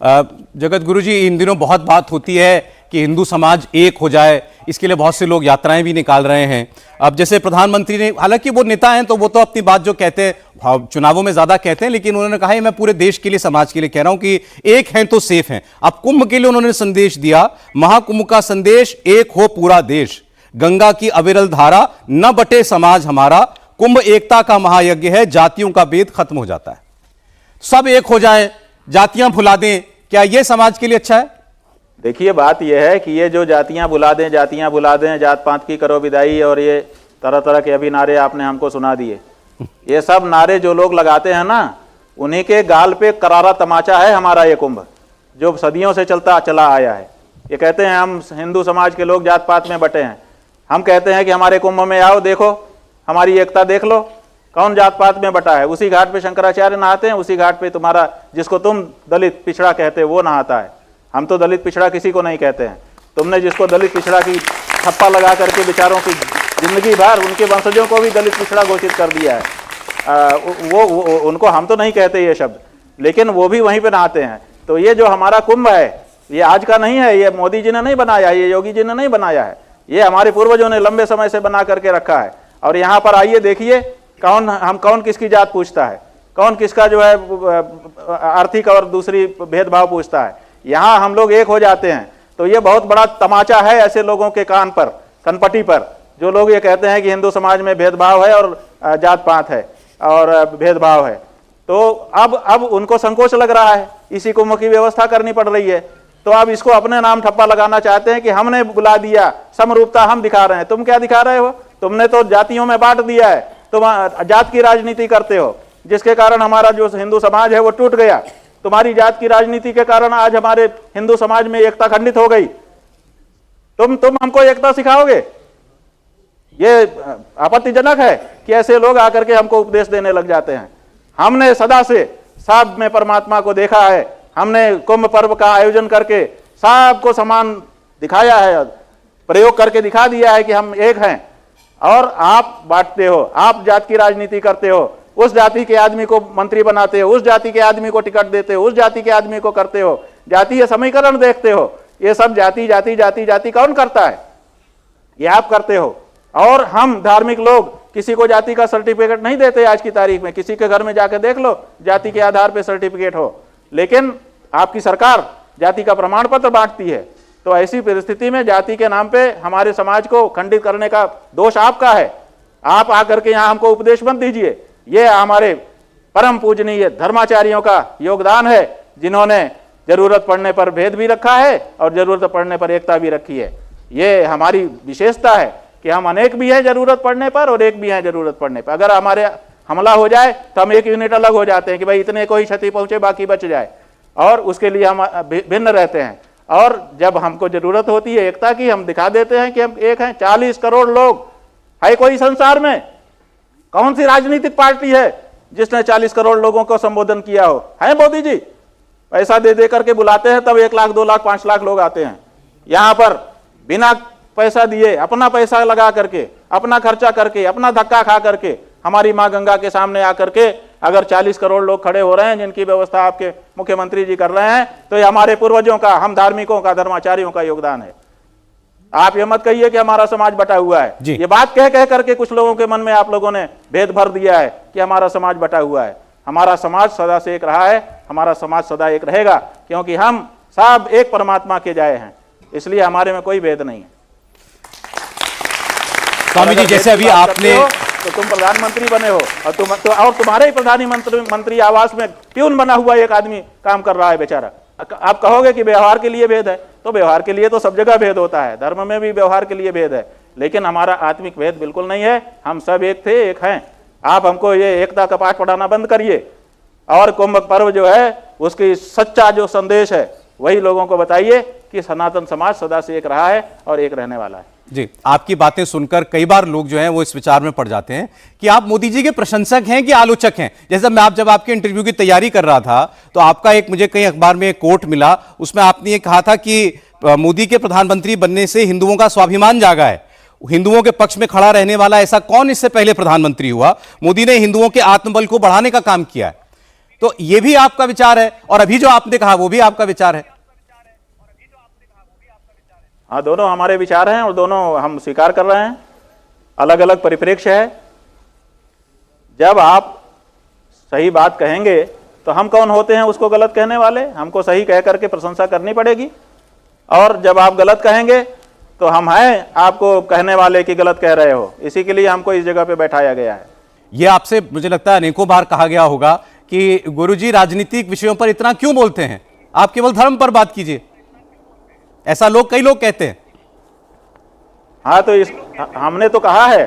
जगत गुरु जी, इन दिनों बहुत बात होती है कि हिंदू समाज एक हो जाए, इसके लिए बहुत से लोग यात्राएं भी निकाल रहे हैं। अब जैसे प्रधानमंत्री ने, हालांकि वो नेता हैं तो वो तो अपनी बात जो कहते हैं चुनावों में ज्यादा कहते हैं, लेकिन उन्होंने कहा है मैं पूरे देश के लिए, समाज के लिए कह रहा हूं कि एक हैं तो सेफ हैं। अब कुंभ के लिए उन्होंने संदेश दिया, महाकुंभ का संदेश, एक हो पूरा देश, गंगा की अविरल धारा, न बटे समाज हमारा, कुंभ एकता का महायज्ञ है, जातियों का भेद खत्म हो जाता है। सब एक हो जाए, जातियां भुला दें, क्या यह समाज के लिए अच्छा है? देखिए, बात यह है कि ये जो जातियां भुला दें, जातियां भुला दें, जात पात की करो विदाई, और ये तरह तरह के अभी नारे आपने हमको सुना दिए, ये सब नारे जो लोग लगाते हैं ना, उन्हीं के गाल पे करारा तमाचा है हमारा ये कुंभ, जो सदियों से चला आया है। ये कहते हैं हम हिंदू समाज के लोग जात पात में बटे हैं, हम कहते हैं कि हमारे कुंभ में आओ, देखो हमारी एकता देख लो, कौन जात पात में बटा है। उसी घाट पे शंकराचार्य नहाते हैं, उसी घाट पे तुम्हारा, जिसको तुम दलित पिछड़ा कहते हो, वो नहाता है। हम तो दलित पिछड़ा किसी को नहीं कहते हैं। तुमने जिसको दलित पिछड़ा की ठप्पा लगा करके बेचारों की जिंदगी भर, उनके वंशजों को भी दलित पिछड़ा घोषित कर दिया है, वो उनको हम तो नहीं कहते ये शब्द, लेकिन वो भी वहीं पे नहाते हैं। तो ये जो हमारा कुंभ है, ये आज का नहीं है, ये मोदी जी ने नहीं बनाया, ये योगी जी ने नहीं बनाया है, ये हमारे पूर्वजों ने लंबे समय से बना करके रखा है। और यहाँ पर आइए देखिए कौन किसकी जात पूछता है, कौन किसका जो है आर्थिक और दूसरी भेदभाव पूछता है। यहाँ हम लोग एक हो जाते हैं। तो ये बहुत बड़ा तमाचा है ऐसे लोगों के कान पर, कनपटी पर, जो लोग ये कहते हैं कि हिंदू समाज में भेदभाव है और जात पात है और भेदभाव है। तो अब उनको संकोच लग रहा है, इसी कुंभ की व्यवस्था करनी पड़ रही है। तो अब इसको अपने नाम ठप्पा लगाना चाहते हैं कि हमने बुला दिया, समरूपता हम दिखा रहे हैं। तुम क्या दिखा रहे हो? तुमने तो जातियों में बांट दिया है, तुम जात की राजनीति करते हो, जिसके कारण हमारा जो हिंदू समाज है वो टूट गया। तुम्हारी जात की राजनीति के कारण आज हमारे हिंदू समाज में एकता खंडित हो गई। तुम हमको एकता सिखाओगे? ये आपत्तिजनक है कि ऐसे लोग आकर के हमको उपदेश देने लग जाते हैं। हमने सदा से सब में परमात्मा को देखा है, हमने कुंभ पर्व का आयोजन करके सबको समान दिखाया है, प्रयोग करके दिखा दिया है कि हम एक हैं। और आप बांटते हो, आप जात की राजनीति करते हो, उस जाति के आदमी को मंत्री बनाते हो, उस जाति के आदमी को टिकट देते हो, उस जाति के आदमी को करते हो, जातीय समीकरण देखते हो। ये सब जाति जाति जाति जाति कौन करता है? ये आप करते हो। और हम धार्मिक लोग किसी को जाति का सर्टिफिकेट नहीं देते आज की तारीख में। किसी के घर में जाकर देख लो, जाति के आधार पर सर्टिफिकेट हो, लेकिन आपकी सरकार जाति का प्रमाण पत्र बांटती है। तो ऐसी परिस्थिति में जाति के नाम पे हमारे समाज को खंडित करने का दोष आपका है। आप आकर के यहाँ हमको उपदेश मत दीजिए। ये हमारे परम पूजनीय धर्माचार्यों का योगदान है, जिन्होंने जरूरत पड़ने पर भेद भी रखा है और जरूरत पड़ने पर एकता भी रखी है। ये हमारी विशेषता है कि हम अनेक भी हैं जरूरत पड़ने पर और एक भी हैं जरूरत पड़ने पर। अगर हमारे हमला हो जाए तो हम एक यूनिट अलग हो जाते हैं कि भाई इतने को ही क्षति पहुंचे, बाकी बच जाए, और उसके लिए हम भिन्न रहते हैं। और जब हमको जरूरत होती है एकता की, हम दिखा देते हैं कि हम एक हैं। 40 करोड़ लोग है कोई संसार में? कौन सी राजनीतिक पार्टी है जिसने 40 करोड़ लोगों को संबोधन किया हो? है मोदी जी? पैसा दे दे करके बुलाते हैं, तब 1 लाख 2 लाख 5 लाख लोग आते हैं। यहां पर बिना पैसा दिए, अपना पैसा लगा करके, अपना खर्चा करके, अपना धक्का खा करके हमारी मां गंगा के सामने आकर के अगर 40 करोड़ लोग खड़े हो रहे हैं, जिनकी व्यवस्था आपके मुख्यमंत्री जी कर रहे हैं, तो ये हमारे पूर्वजों का, हम धार्मिकों का, धर्माचार्यों का योगदान है। आप ये मत कहिए कि हमारा समाज बटा हुआ है। ये बात कह करके कुछ लोगों के मन में आप लोगों ने भेद भर दिया है कि हमारा समाज बटा हुआ है। हमारा समाज सदा से एक रहा है, हमारा समाज सदा एक रहेगा, क्योंकि हम सब एक परमात्मा के जाए हैं, इसलिए हमारे में कोई भेद नहीं है। स्वामी जी, जैसे अभी आपने तो तुम प्रधानमंत्री बने हो और तुम्हारे ही प्रधानमंत्री आवास में प्यून बना हुआ एक आदमी काम कर रहा है बेचारा। आप कहोगे कि व्यवहार के लिए भेद है, तो व्यवहार के लिए तो सब जगह भेद होता है, धर्म में भी व्यवहार के लिए भेद है, लेकिन हमारा आत्मिक भेद बिल्कुल नहीं है। हम सब एक थे, एक हैं। आप हमको ये एकता का पाठ पढ़ाना बंद करिए और कुंभ पर्व जो है उसकी सच्चा जो संदेश है वही लोगों को बताइए कि सनातन समाज सदा से एक रहा है और एक रहने वाला है। जी, आपकी बातें सुनकर कई बार लोग जो हैं वो इस विचार में पड़ जाते हैं कि आप मोदी जी के प्रशंसक हैं कि आलोचक हैं। जैसे जब आपके इंटरव्यू की तैयारी कर रहा था तो आपका मुझे कई अखबार में एक कोट मिला, उसमें आपने ये कहा था कि मोदी के प्रधानमंत्री बनने से हिंदुओं का स्वाभिमान जागा है, हिंदुओं के पक्ष में खड़ा रहने वाला ऐसा कौन इससे पहले प्रधानमंत्री हुआ। मोदी ने हिंदुओं के आत्मबल को बढ़ाने का काम किया है। तो ये भी आपका विचार है और अभी जो आपने कहा वो भी आपका विचार है। हाँ, दोनों हमारे विचार हैं और दोनों हम स्वीकार कर रहे हैं। अलग अलग परिप्रेक्ष्य है। जब आप सही बात कहेंगे तो हम कौन होते हैं उसको गलत कहने वाले? हमको सही कह करके प्रशंसा करनी पड़ेगी। और जब आप गलत कहेंगे तो हम हैं आपको कहने वाले कि गलत कह रहे हो। इसी के लिए हमको इस जगह पे बैठाया गया है। यह आपसे मुझे लगता है अनेकों बार कहा गया होगा कि गुरुजी राजनीतिक विषयों पर इतना क्यों बोलते हैं, आप केवल धर्म पर बात कीजिए, ऐसा कई लोग कहते हैं। हाँ, तो हमने तो कहा है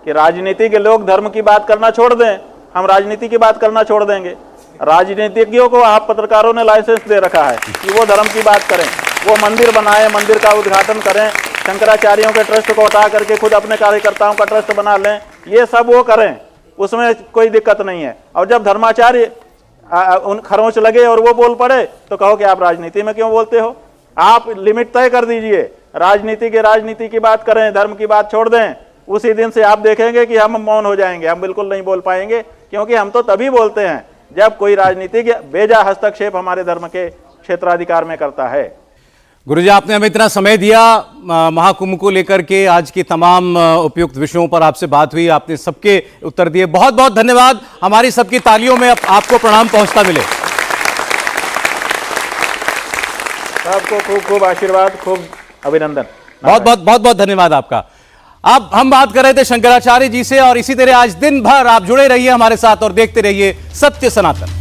कि राजनीति के लोग धर्म की बात करना छोड़ दें, हम राजनीति की बात करना छोड़ देंगे। राजनीतिज्ञों को आप पत्रकारों ने लाइसेंस दे रखा है कि वो धर्म की बात करें, वो मंदिर बनाएं, मंदिर का उद्घाटन करें, शंकराचार्यों के ट्रस्ट को हटा करके खुद अपने कार्यकर्ताओं का ट्रस्ट बना लें, ये सब वो करें, उसमें कोई दिक्कत नहीं है। और जब धर्माचार्य उन खरोंच लगे और वो बोल पड़े तो कहो कि आप राजनीति में क्यों बोलते हो। आप लिमिट तय कर दीजिए, राजनीति की बात करें, धर्म की बात छोड़ दें। उसी दिन से आप देखेंगे कि हम मौन हो जाएंगे, हम बिल्कुल नहीं बोल पाएंगे, क्योंकि हम तो तभी बोलते हैं जब कोई राजनीतिक बेजा हस्तक्षेप हमारे धर्म के क्षेत्राधिकार में करता है। गुरुजी, आपने हमें इतना समय दिया महाकुंभ को लेकर के, आज की तमाम उपयुक्त विषयों पर आपसे बात हुई, आपने सबके उत्तर दिए। बहुत बहुत धन्यवाद। हमारी सबकी तालियों में आपको प्रणाम पहुंचता मिले। सबको खूब खूब आशीर्वाद, खूब अभिनंदन। बहुत बहुत धन्यवाद आपका। अब हम बात कर रहे थे शंकराचार्य जी से, और इसी तरह आज दिन भर आप जुड़े रहिए हमारे साथ और देखते रहिए सत्य सनातन।